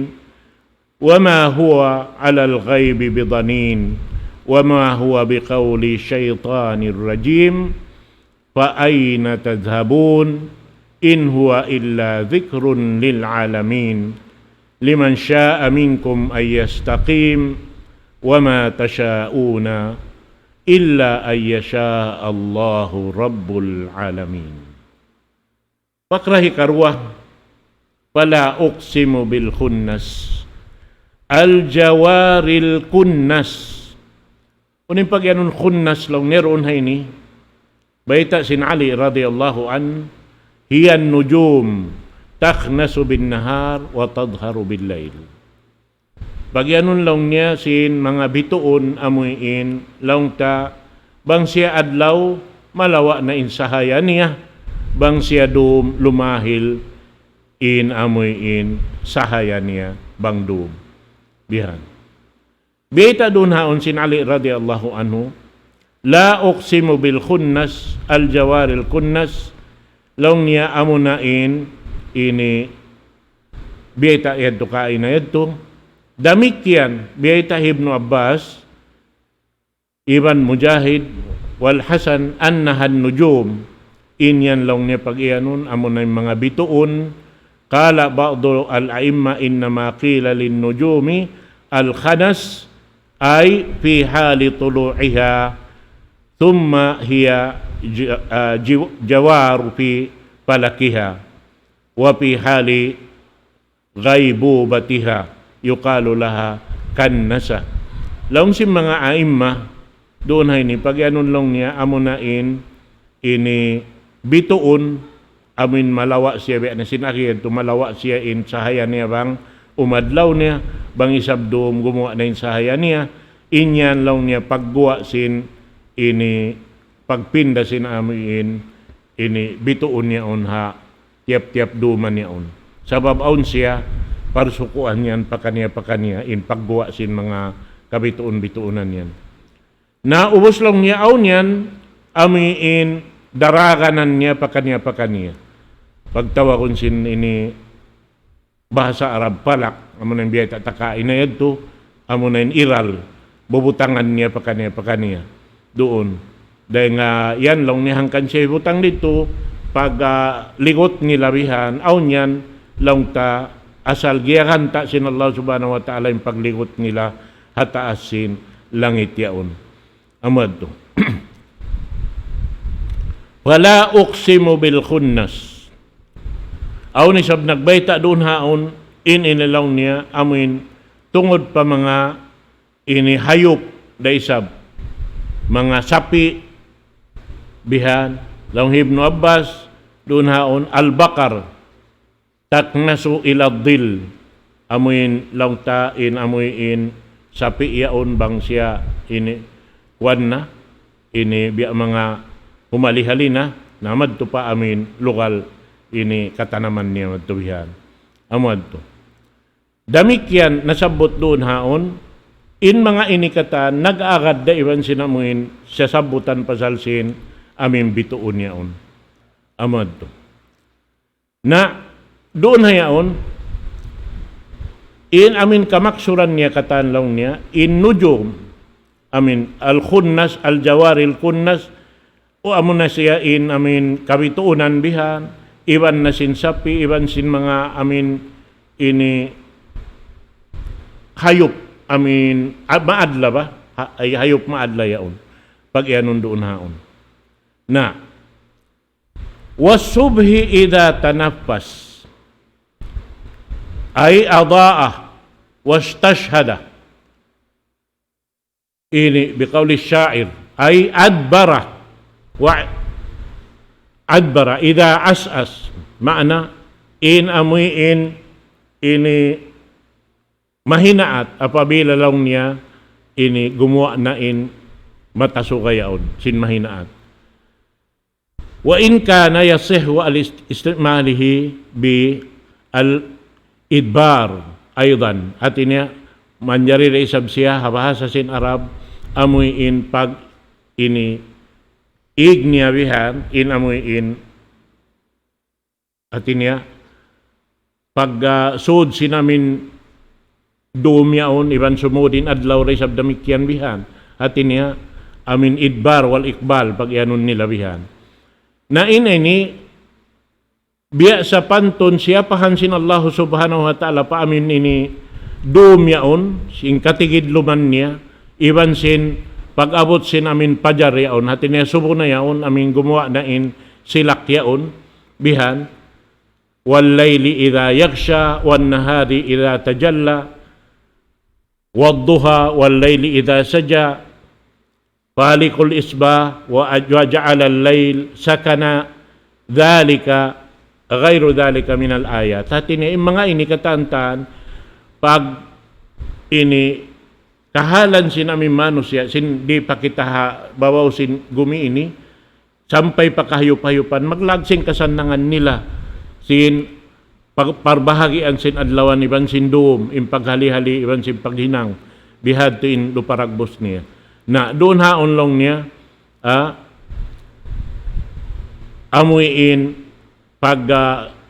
وما هو على الغيب بضنين وما هو بقول شيطان الرجيم فأين تذهبون إن هو إلا ذكر للعالمين لمن شاء منكم أن يستقيم وما تشاءون إلا أن يشاء الله رب العالمين. Pakrahi karwa Fala uqsimu bil khunnas. Al-jawaril kunnas. Unin pag yanun khunnas lang neron hay ni. Baita sin Ali radiyallahu an, hiya nujum takhnasu bin nahar wa tadharu bil lail. Pag yanun lang niya sin mga bituon amuin lang ta bang siya adlaw malawa na insahaya niya, bang siya lumahil in amuin sahaya niya bang dum. Bihan. Bita dun haon sin Ali radiyallahu anhu, la uqsimu bil khunnas al-jawaril kunnas, long niya amunain ini bita yadto kain na yadto. Damikyan bita Ibnu Abbas, Ibn Mujahid, wal Hasan annahan nujum, inyan long niya pag iyanun amunay mga bituon. Qala ba'du al-a'imma innama qila lin nujumi al-khanas ay fi hali tulu'iha thumma hiya jawaru fi falakiha wa fi hali ghaibubatiha yuqalu laha kannasa. Laong si mga aimma doon hay ni pag anon long niya amunain ini bituon amin malawa siya na sinakyan tumalawa siya in sahaya niya bang umadlaw niya bang isabdom gumawa na in sahaya niya inyan lang niya pagguwa sin ini pagpinda sin amin ini bituon niya on ha tiap-tiap duman niya on sabab aun siya parsukuan yan pakaniya in pagguwa sin mga kabituon-bituonan yan na ubos lang niya aun yan amin daraganan niya pakaniya pagtawa kun sin ini bahasa Arab palak amo nang biyay tatakain na yadto amo na iral bubutangan niya pakaniya doon dahil nga yan lang nihangkan siya butang dito pag ligot ni labihan aw niyan lang ta asal giyakan ta sin Allah subhanahu wa ta'ala yung pagligot nila hataasin langit yaon amad to. Wala uqsimu bil khunnas. Aw ni sab nagbayta doon haon inilaw niya amin tungod pa mga ini hayop da isab mga sapi bihan lang Ibnu Abbas doon haon al-baqar taknasu ila dhil amuin lang ta in amuin sapi yaon bang siya ini wanna ini biya mga humalihalina namad to pa amin lokal ini katanaman niya magtubihan. Amad to. Damikyan nasabot doon haon, in mga inikatan, nag-agad da iwan sinamuin, sa sabutan pasalsin, amin bituon niya on. Amad to. Na, doon hayaon, in amin kamaksuran niya katanlaw niya, in nujum, amin al-khunnas, al-jawaril khunnas, o amo na siya in amin kabituunan bihan, iban na sin sapi, iban sin mga amin ini hayop amin maadla ba? Ay hayop maadla yaon. Pag yanon doon haon. Na wasubhi idha tanaffas ay adaa wastashhada. Ini biqawli syair ay adbara wa adbara idha as'as makna in amuin ini mahinaat apabila lang niya ini gumawa na in matasukayaon sin mahinaat wa in kana yasihhu al-istimalihi bi al-idbar aydan at inya manjari reisab siya habahasa sin Arab amuin pag ini igniya bihan in amuin atin niya pag sud sinamin dumyaon iban sumudin adlaw ray sab damikyan bihan atin niya amin idbar wal ikbal pag yanon nila bihan na ini biya sa panton siya pahansin Allah subhanahu wa ta'ala pa amin ini dumyaon sing katigidluman niya iban sin pag-abot sin amin pajar yaon, hati niya subo na yaon, amin gumawa na in silak yaon, bihan, wal-layli idha yaghsha wan-nahari idha tajalla wad-duha wal-layli idha saja falikul isbah wa ja'ala al-layl sakana dhalika ghairu dhalika minal ayat. Hatini mga ini katantan pag ini kahalan sin amin manusia sin di pa kita bawaw sin gumi ini sampay pa kahayup-hayupan maglagsing kasanangan nila sin parbahagian sin adlawan iban sin duom impaghali-hali iban sin paghinang bihad to in luparagbos niya na doon haon long niya amuin pag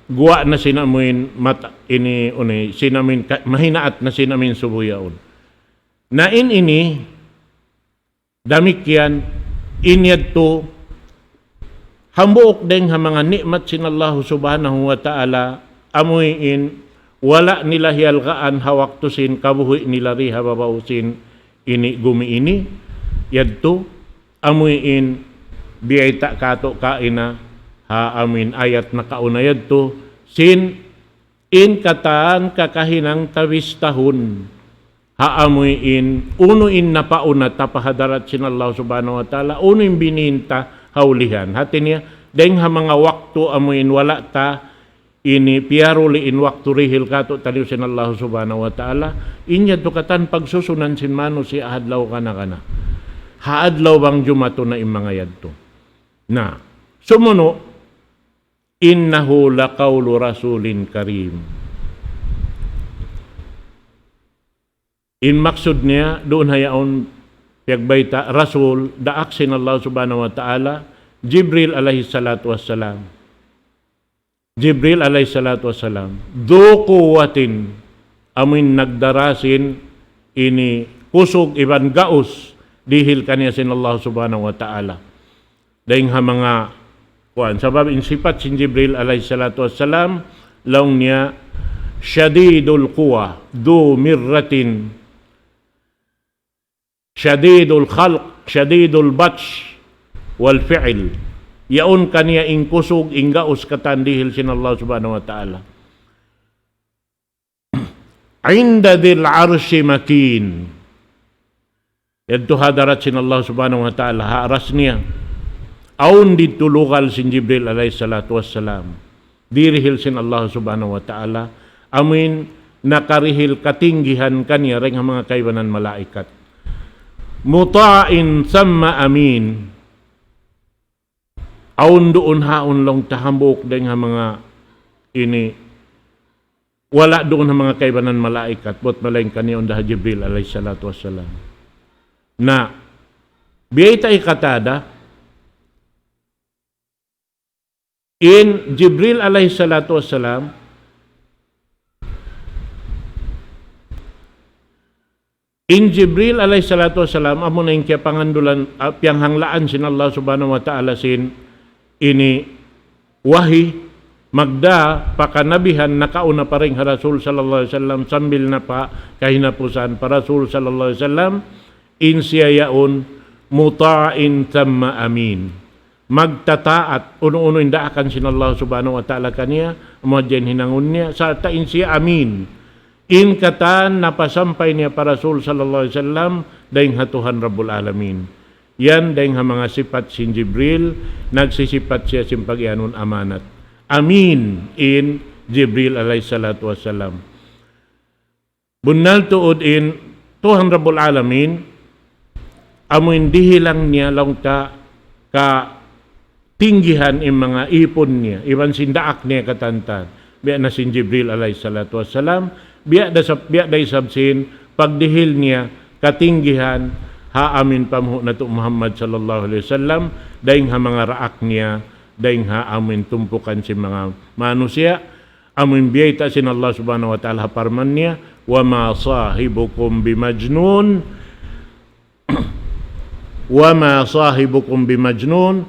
guwa na sinamuin mata ini unay sinamin mahinaat na sinamin subuyaon na ini damikyan inyad to hambuok deng ha mga nikmat sinallahu subhanahu wa ta'ala amuin wala nila hialgaan hawak to sin kabuhi nila riha babausin ini gumi ini yadto amuin biyayta kato kaina ha amin ayat na kaunayad to sin in kataan kakahinang tawis tahun ha amuin unuin na pauna tapahadarat sin Allah subhanahu wa ta'ala unuin bininta haulihan hati niya deng ha mga waktu amuin wala ta ini piaruli in waktu rihil kato taliw sin Allah subhanahu wa ta'ala inya to katan pagsusunan sin mano si ahadlaw kana haadlaw bang jumato na imanga yadto na sumuno innahu laqawlu rasulin karim in maksud niya doon hayaon piyagbayta rasul daak sin Allah subhanahu wa ta'ala Jibril alayhi salatu wassalam Jibril alayhi salatu wassalam do kuwatin amin nagdarasin ini kusog iban gaos dihil kaniya sin Allah subhanahu wa ta'ala daing ha mga kuan sabab in sifat sin Jibril alayhi salatu wassalam laung niya syadidul quwa du mirratin syadidul khalq syadidul batsh wal fi'l yaon kaniya ing kusog ing gaos katandihil sin Allah subhanahu wa ta'ala inda dhil arshi makin yadto hadarat sin Allah subhanahu wa ta'ala haaras niya aun dito lugal sin Jibril alayhi salatu wassalam dirihil sin Allah subhanahu wa ta'ala amin nakarihil katinggihan kaniya ring mga kaibanan malaikat muta'in samma amin aun doon haon long tahambok deng mga ini wala doon mga kaibanan malaikat bot malaing kaniya undah Jibril alayhi salatu wassalam na biyayta ikatada in Jibril alayhi salatu wassalam amo na yung kaya pangandulan piyang hanglaan sin Allah subhanahu wa ta'ala sin ini wahi magda pakanabihan nakauna pa rin Rasul sallallahu alaihi wasallam sambil na pa kahinapusan pa Rasul sallallahu alaihi wasallam in siya yaon muta'in tamma amin magtataat uno-uno indaakan sin Allah subhanahu wa ta'ala kaniya amadyan hinangun niya sa tain siya amin in katan napasampay niya pa Rasul sallallahu alaihi wasallam daing hatuhan Rabbul Alamin yan daing mga sifat sin Jibril nagsisipat siya sin pagyanon amanat amin in Jibril alayhi salatu wassalam bunal tuod in tuhan Rabbul Alamin amuin dihilang niya lang ka tinggihan in mga ipon niya iban sindaak niya katantan biya na sin Jibril alayhi salatu wassalam biya da sabsin pagdihil niya katinggihan ha amin pamuho na to Muhammad sallallahu alaihi wasallam daing ha mga raak niya daing ha amin tumpukan si mga manusia amin biyayta sin Allah subhanahu wa ta'ala parman niya wa ma sahibukum bimajnun wa ma sahibukum bimajnun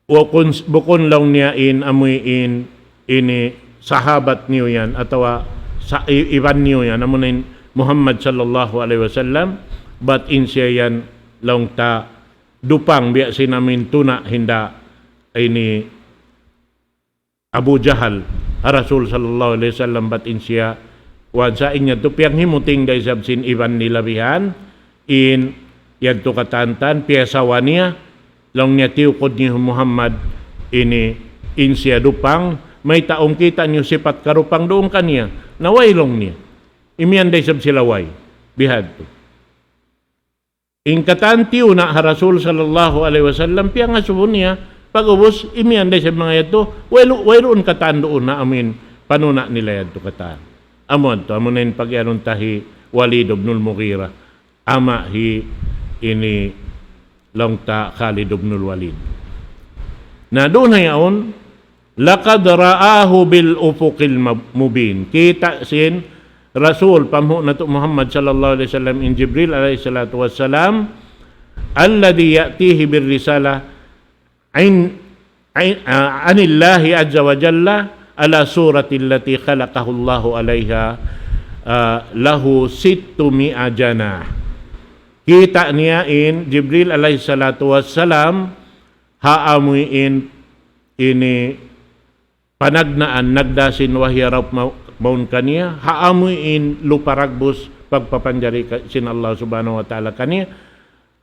wa bukon lang niya in amuin ini sahabat niyo yan atawa sa iban niyo yan amunin Muhammad sallallahu alaihi wasallam but in siya yan lang ta dupang biya sinamin tuna hinda ini Abu Jahal Rasul sallallahu alaihi wasallam batin siya wan sa inya to piyang himuting day sabsin iban nilabihan in yadto katantan piyasawa niya long niya tiukod ni Muhammad ini insya dupang may taong kita niyo sipat karupang doon kaniya nawaylong niya imian day sab silaway bihad to in katantiw na Rasul sallallahu alaihi wasallam piyang asubon niya pag-ubos imian day sab mga yato wayroon katan doon na amin panuna nila yadto katan amon na pagyanon tahi Walid ibn al-Mughira ama hi ini longta Khalid ibn al-Walid na doon na yaon laqad ra'ahu bil ufuqil mubin kita sin Rasul pamhu nato Muhammad sallallahu alaihi wasallam in Jibril alaihi salatu wassalam alladhi ya'tihi bir risalah anillahi azza wa jalla ala surati allati khalaqahu Allahu alaiha lahu 600 janah. Kita niya in Jibril alaihi salatu wassalam haamuin ini panagnaan nagdasin wahyarap maun kaniya haamuin luparagbos pagpapanjari sin Allah subhanahu wa ta'ala kaniya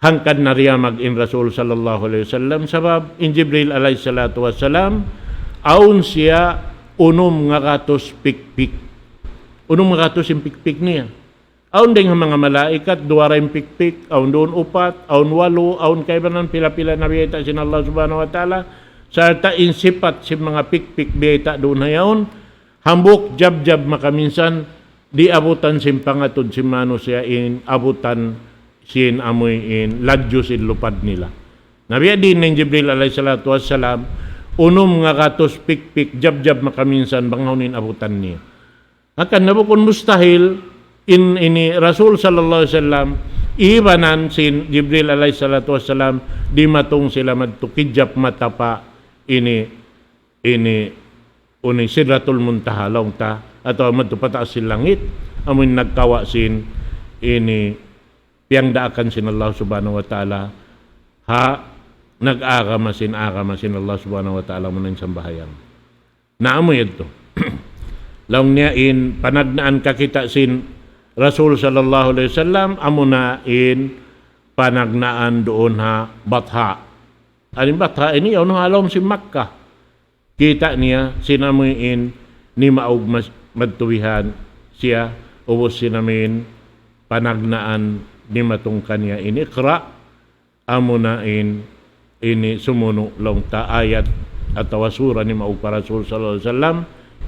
hangkad na riya mag-in Rasul sallallahu alaihi wasallam sabab in Jibril alaihi salatu wassalam aun siya unom nga katos pikpik unom nga katos yung pikpik niya aun ding mga malaikat duwara yung pikpik aun doon upat aun walo aun kaibanan pila-pila na biyeta sin Allah subhanahu wa ta'ala sarta insipat si mga pikpik biyeta doon na yaon hambuk jab-jab makaminsan di abutan sin pangatod si mano siya in abutan sin amoy in ladyo sin lupad nila. Nabiya din ng Jibril alayhi salatu wassalam unom nga katos pikpik jab-jab makaminsan banghonin abutan niya. Akan nabukon mustahil ini Rasul sallallahu alaihi wasallam ibanan sin Jibril alayhi salatu wassalam di matong sila madtukidjap matapa ini uni Sidratul Muntaha long ta atau matupataas sin langit amun nagkawa sin ini piyang daakan sin Allah subhanahu wa ta'ala ha nag-agama sin Allah subhanahu wa ta'ala munin sambahayan naamoy ito long niya in panagnaan kakita sin Rasul sallallahu alaihi wasallam amuna in panagnaan doon ha Batha alin Batha ini ano halom si Makkah kita niya sinamuin ni maug madtuwihan siya ubos sinamin panagnaan ni matong kanya ini Iqra amunain ini sumuno long ta ayat atau sura ni maug para Rasul sallallahu alaihi wasallam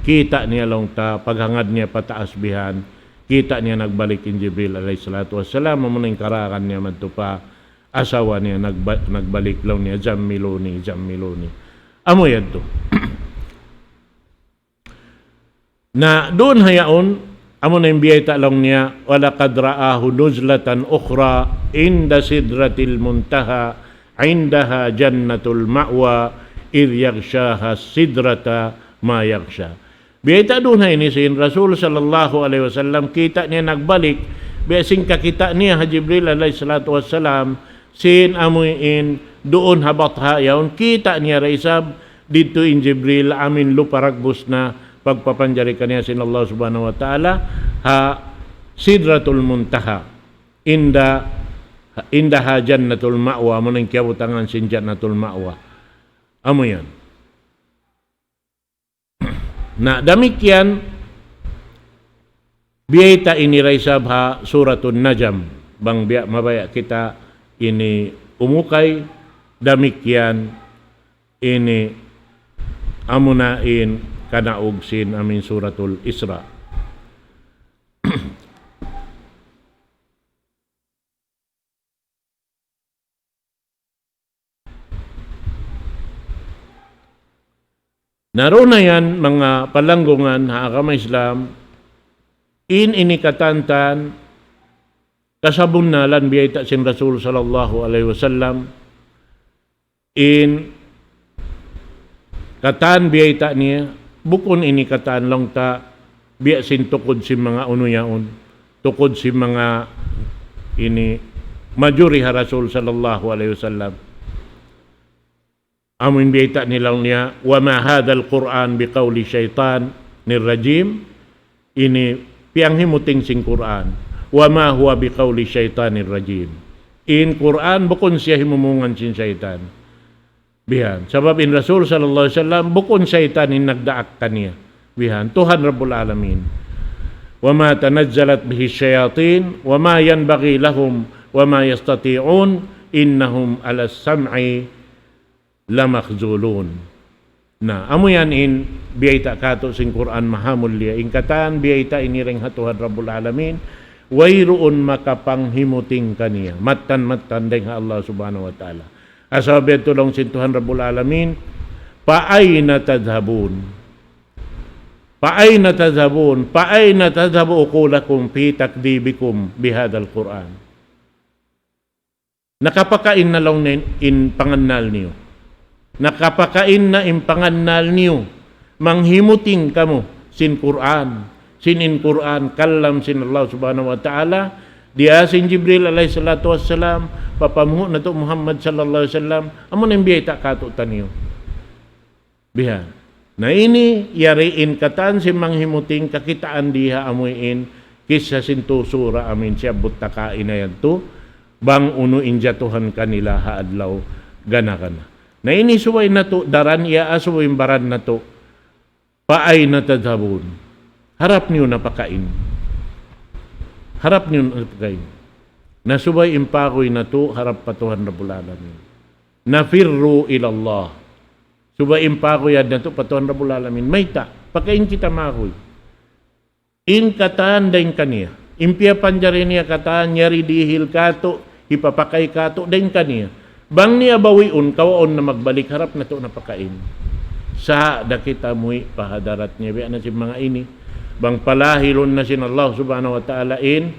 kita niya long ta paghangad niya pataas bihan kita niya nagbalik in Jibril alaihi salatu wassalam amunain karakan niya madtupa asawa niya nagbalik long niya jammiluni amo yan to. Na doon hayaon, amo na yung biyayta lang niya, walaqad ra'ahu nuzlatan ukhra inda sidratil muntaha indaha jannatul ma'wa idh yaghshaha sidrata ma yaghsha. Biyayta doon hayin sin Rasul sallallahu alaihi wasallam kita niya nagbalik, biyasing kakita niya ha Jibril alaihi salatu wassalam sin amuin doon habat hayaon kita niya raisab dito in Jibril amin luparagbos na pagpapanjari kaniya sin Allah subhanahu wa ta'ala ha Sidratul Muntaha indaha jannatul ma'wa munang kiabutangan sin jannatul ma'wa amo yan na damikyan biyayta ini raisab ha Suratul Najm bang biya mabaya kita ini umukay damikyan ini amunain kanaog sin amin Suratul Isra. Naroon na yan mga palanggungan ha agama Islam in inikatantan kasabon na lan biyayta sin Rasul sallallahu alaihi wasallam in katan biyayta niya bukon ini katan lang ta biya sin tukod si mga unuyaon tukod si mga ini majuri ha Rasul sallallahu alaihi wasallam Amun biyita nilang niya, wa ma hadal Quran biqawli syaitan nirrajim, ini piang himuting sing Quran, wa ma huwa biqawli syaitan nirrajim. In Quran bukon siya himumungan sin syaitan. Bihan, sabab in Rasul sallallahu alaihi wasallam bukon syaitan in nagdaak kaniya. Bihan, Tuhan Rabbul Alamin. Wa ma tanazzalat bihi syayatin, wa ma yanbaghi lahum, wa ma yastati'un, innahum ala sam'i lamakhzulun. Na amo yan in biyayta kato sing Quran mahamul liya ingkatan biyayta iniring hatuhan Rabbul Alamin wayroon makapanghimuting kaniya matan deng Allah subhanahu wa ta'ala. Asabi tulong sin Tuhan Rabbul Alamin, paayna tadhabun paayna tadhabu uqulakum fi takdibikum bihadal Quran. Nakapakain na lang in pangannal niyo, nakapakain na impangannal niyo, manghimuting kamo sin Quran, sin in Quran, kalam sin Allah subhanahu wa ta'ala, dia sin Jibril alayhi salatu wassalam, papamuho na to Muhammad sallallahu alaihi wasallam, amon imbiyay ta kato taniyo. Biha, na ini yariin katan sin manghimuting kakitaan diha amuin, kisa sin tusura amin siya buttaka inayan to, bang uno injatuhan kanila haadlaw gana-gana. Na ini suway na to, daran iya asuway baran na to, paay na tadhabun. Harap niyo napakain. Harap niyo napakain. Na suway impakoy na to, harap patuhan Rabbul Alamin. Nafirru ilallah. Suway impakoy na to, patuhan Rabbul Alamin. May ta, pakain kita makoy. In kataan dahin kaniya. Impia panjari niya kataan, nyari dihil kato, ipapakay kato dahin kaniya. Bang niya bawiun, kawaon na magbalik, harap na to napakain. Sa dakita muy pahadarat niya, biya na si mga ini. Bang palahilon na sin Allah subhanahu wa ta'ala in,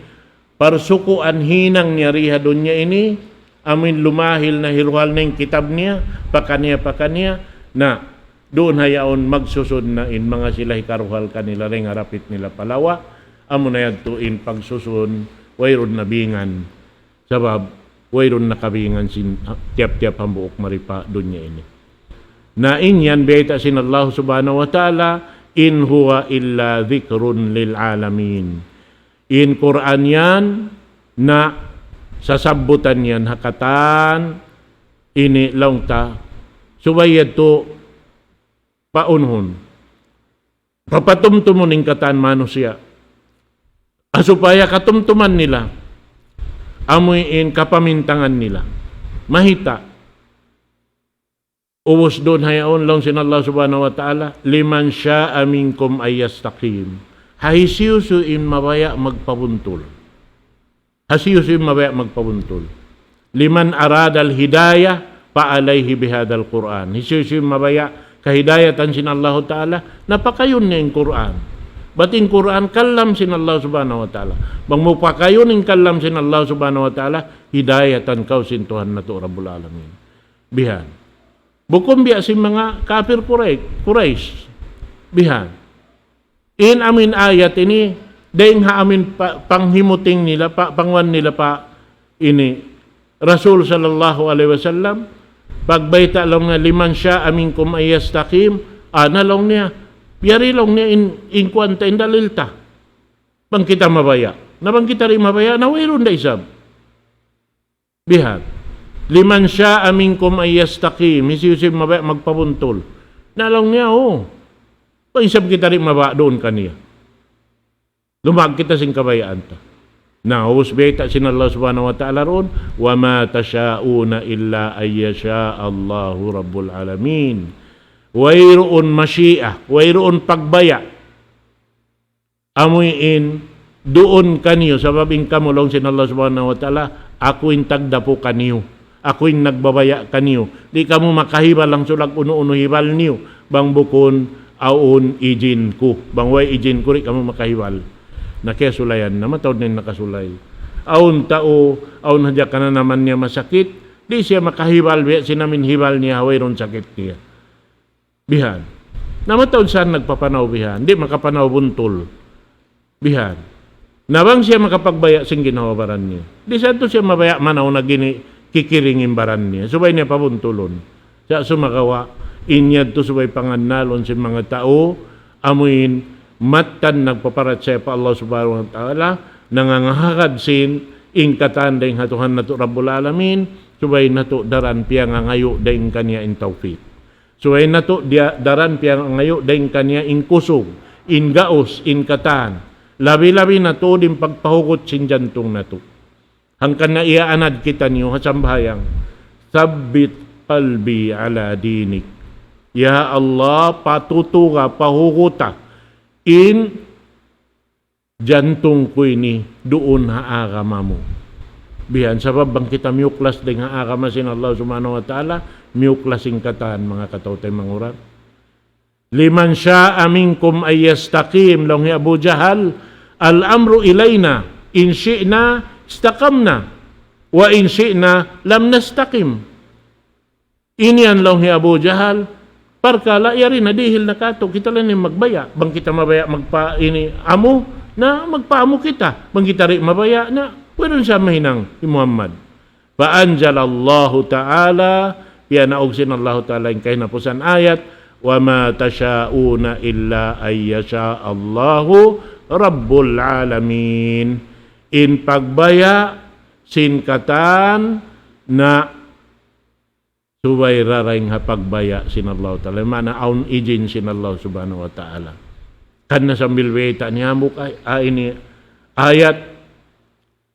parsukuan hinang niya rihadon niya ini, amin lumahil na hiruhal na yung kitab niya, pakaniya, na doon hayaon magsusod na in mga sila hikaruhal kanila ring harapit nila palawa, amo na yan tuin pagsusun, wayron na bingan, sabab, wayron nakabingan sin tiap-tiap hambuok maripa dunya ini. Na inyan beta sin Allah subhanahu wa ta'ala, in huwa illa dhikrun lil alamin. In Quran yan na sasabutan yan hakatan ini laungta subayad to paunhon papatumtumuning katan manusia asupaya katumtuman nila amuin kapamintangan nila. Mahita. Uwos doon hayaon lang sin Allah subhanahu wa ta'ala, liman sya'a minkum ayyastaqim. Hahisiyusuin mabaya magpabuntol. Hasiyusuin mabaya magpabuntol. Liman aradal hidayah, pa'alayhi bihadal Quran. Hasiyusuin mabaya kahidayatan sin Allah ta'ala, napakayon niya yung Quran. Bating Quran kalam sin Allah subhanahu wa ta'ala. Bang mupakayon ng kalam sin Allah subhanahu wa ta'ala, hidayatan kau sin Tuhan na to Rabbul Alamin. Bihan. Bukom biya sin mga kafir Quraish. Bihan. In amin ayat ini, dahil ha amin panghimuting nila, pangwan nila pa ini, Rasul sallallahu alaihi wasallam, pagbayta lang nga liman siya amin kum ayyastaqim, analong niya, yari lang niya in kwanta, in dalilta. Bang kita mabaya. Na bang kita rin mabaya, na wayron da isab. Bihan. Liman siya aminkum ayyastaqim, hisiyusib mabaya magpabuntol. Na lang niya, Pang isab kita rin mabaya doon kaniya. Lumag kita sing kabayaan ta. Na, husbeta sin Allah subhanahu wa ta'ala roon, wa ma tasyauna illa ayyasha Allahu Rabbul Alamin. Wayroon masyiah, wayroon pagbaya. Amuin doon kaniyo, sababing kamulong sin Allah subhanahu wa ta'ala, ako'y tagdapo kaniyo, ako'y nagbabaya kaniyo. Di kamo makahibal lang sulag uno-uno hibal niyo, bang bukon aon ijin ko, bang way ijin ko rin kamo makahibal. Nakasulayan na matawad na nakasulay. Aon tao, aon hadya ka na naman niya masakit, di siya makahibal, sinamin hibal niya, wayroon sakit niya. Bihan. Namatawad saan nagpapanaw bihan? Di makapanaw buntol. Bihan. Nabang siya makapagbaya sing ginawabaran niya. Di saan to siya mabaya manaw na kikiringin baran niya. Subay niya pabuntulon. Sa sumagawa, inyad to subay pangannalon si mga tao, amuin matan nagpaparat sa pa Allah subhanahu wa ta'ala, nangangahagad sin ingkatan dahing hatuhan na to Rabbul Alamin, subay na to daran piya nga ngayo dahing kanya in tawfiq. Subay na to daran piya nga ngayo dahing kanya in kusog, in gaos, in katan. Labi-labi na to din pagpahugot sin jantong na to. Hangkan na iaanad kita niyo hasambahayang, sabbit qalbi ala dinik. Ya Allah, patutuga, pahuguta in jantong ko ini doon haagama mo. Bihan, sabab bang kita miuklas din haagama sin Allah subhanahu wa ta'ala, miuklasing kataan mga katawtay mangurat. Liman sya'a minkum ay yastaqim, long Abu Jahal, al-amru ilayna, in syi'na istaqamna, wa in syi'na lam nastaqim. Ini ang long Abu Jahal, parkala yari na dihil na kato, kita lang yung magbaya. Bang kita mabaya magpa ini amo, na magpaamo kita. Bang kita rin mabaya na, pwede siya mahinang si Muhammad. Fa'anjalallahu ta'ala, piyanaugsin Allah ta'ala yung kahinapusan ayat, wa ma tasyauna illa ayyasha Allahu Rabbul Alamin. In pagbaya, sinkatan na subay raring hapagbaya sin Allah ta'ala. Mana aun ijin sin Allah subhanahu wa ta'ala. Kan na sambil weta niya muk ini ayat,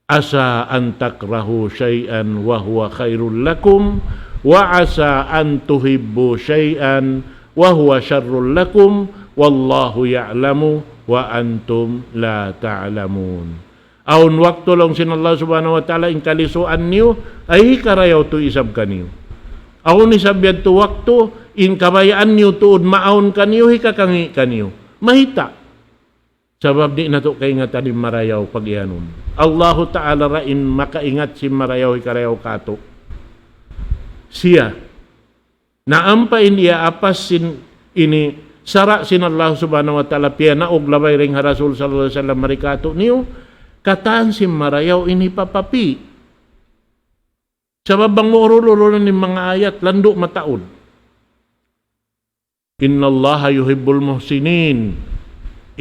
asa an takrahu syai'an wa huwa khairul lakum wa asa an tuhibbu syai'an wa huwa syarrul lakum wallahu ya'lamu wa antum la ta'lamun. Aun waktu long sin Allah subhanahu wa ta'ala in kalisuan niyo ay karayaw to isab kaniyo. Ako ni sabihan to wakto, in kabayaan niyo tuod maon kaniyo, hikakangi kaniyo. Mahita. Sabab di na to kay nga tanim marayaw pag-ihanon. Allahu Ta'ala rain makaingat si marayaw hikarayaw kato. Siya. Naampain iya apas sin ini sara sin Allah subhanahu wa ta'ala piya na og labay ring Rasul sallallahu alaihi wasallam marikato niyo, kataan si marayaw ini papapi. Sabab bang murulo ni mga ayat, lando mataod. Inna Allah yuhibbul muhsinin.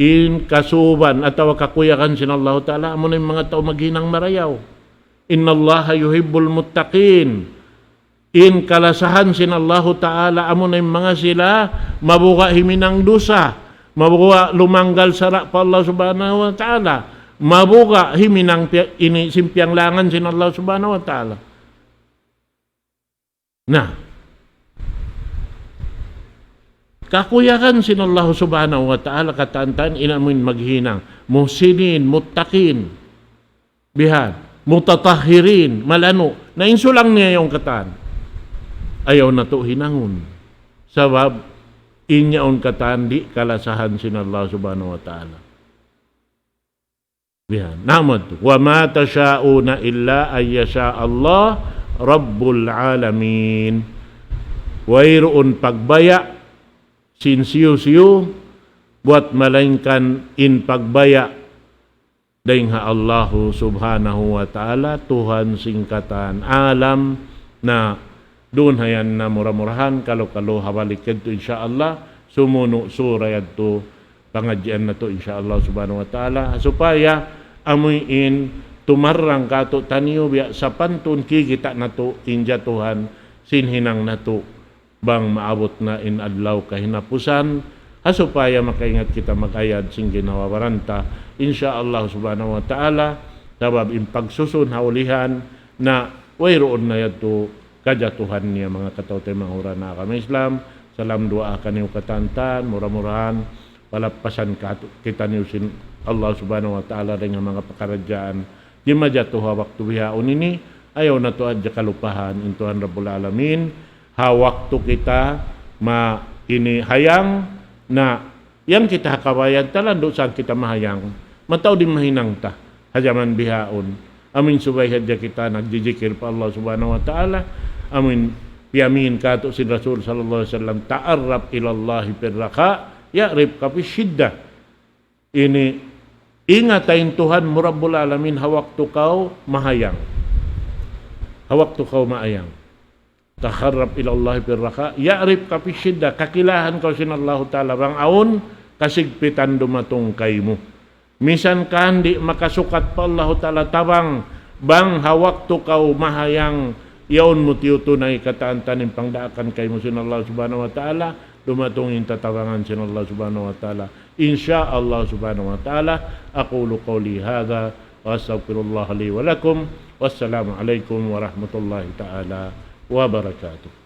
In kasuban atawa kakuyakan sin Allah Ta'ala, amo na yung mga tao maghinang marayaw. Inna Allah yuhibbul muttaqin. In kalasahan sin Allah Ta'ala, amo na yung mga sila mabuka himinang dusa, mabuka lumanggal sara pa Allah subhanahu wa ta'ala, mabuka himinang ini simpiang langan sin Allah subhanahu wa ta'ala. Nah, kakuyakan sin Allah subhanahu wa ta'ala katantan inamin maghinang muhsinin, muttaqin, bihan, mutatahirin, malano, na insulang niya yung katan. Ayaw na to hinangon. Sabab, inyaon katan di kalasahan sin Allah subhanahu wa ta'ala. Bihan, namad, wa ma tasyauna illa ayyasha Allah Rabbul Alamin. Wayroon pagbaya sinsiyo-siyo buat malaingkan in pagbaya dahing ha Allahu subhanahu wa ta'ala Tuhan singkatan alam na doon hayan na mura-murahan kalo-kalo hawalik yan to insyaallah sumuno surayad to pangadyan na to insyaallah subhanahu wa ta'ala supaya amuin tumarang kato taniyo biya sa pantun kikita na to inja Tuhan sinhinang na to bang maabot na in adlaw kahinapusan supaya makaingat kita magayad sing ginawawaranta insyaallah subhanahu wa ta'ala sabab in pagsusun haulihan na wayroon na yato kajatuhan niya mga katawtay mga ura na kami Islam salam doa kaniyo katantan mura-murahan palapasan kita niyo sin Allah subhanahu wa ta'ala dengan mga pakaradyaan di majatuha waktu bihaon ini ayaw na to adya kalupahan intuhan Rabbul Alamin ha waktu kita ma ini hayang na yang kita kawayan talando saan kita mahayang mataw din mahinang ta hajaman bihaon amin subay hadya kita nagjijikir pa Allah subhanahu wa ta'ala amin piyamin kato si Rasul sallallahu alaihi wasallam ta'arrab ilallahi pirraka ya'rib kapi syiddah ini ingatain Tuhan Rabbul Alamin hawaktu kau mahayang. Hawaktu kau maayang. takharrab ila Allah birraka ya'rif ka fi syidda kakilahan ka sin Allah taala bang aon kasigpitan dumatong kaymo misan ka hindi makasukat pa Allah taala tabang bang hawak to kaw mahayang yaon mo tiyutunay kataantanin pangdaakan kaymo sin Allah subhanahu wa taala dumatong yung tatawangan sin Allah subhanahu wa taala insya Allah subhanahu wa taala aqulu qawli hadha wa astaghfirullah li wa lakum wassalamu alaikum warahmatullahi taala wabarakatuh.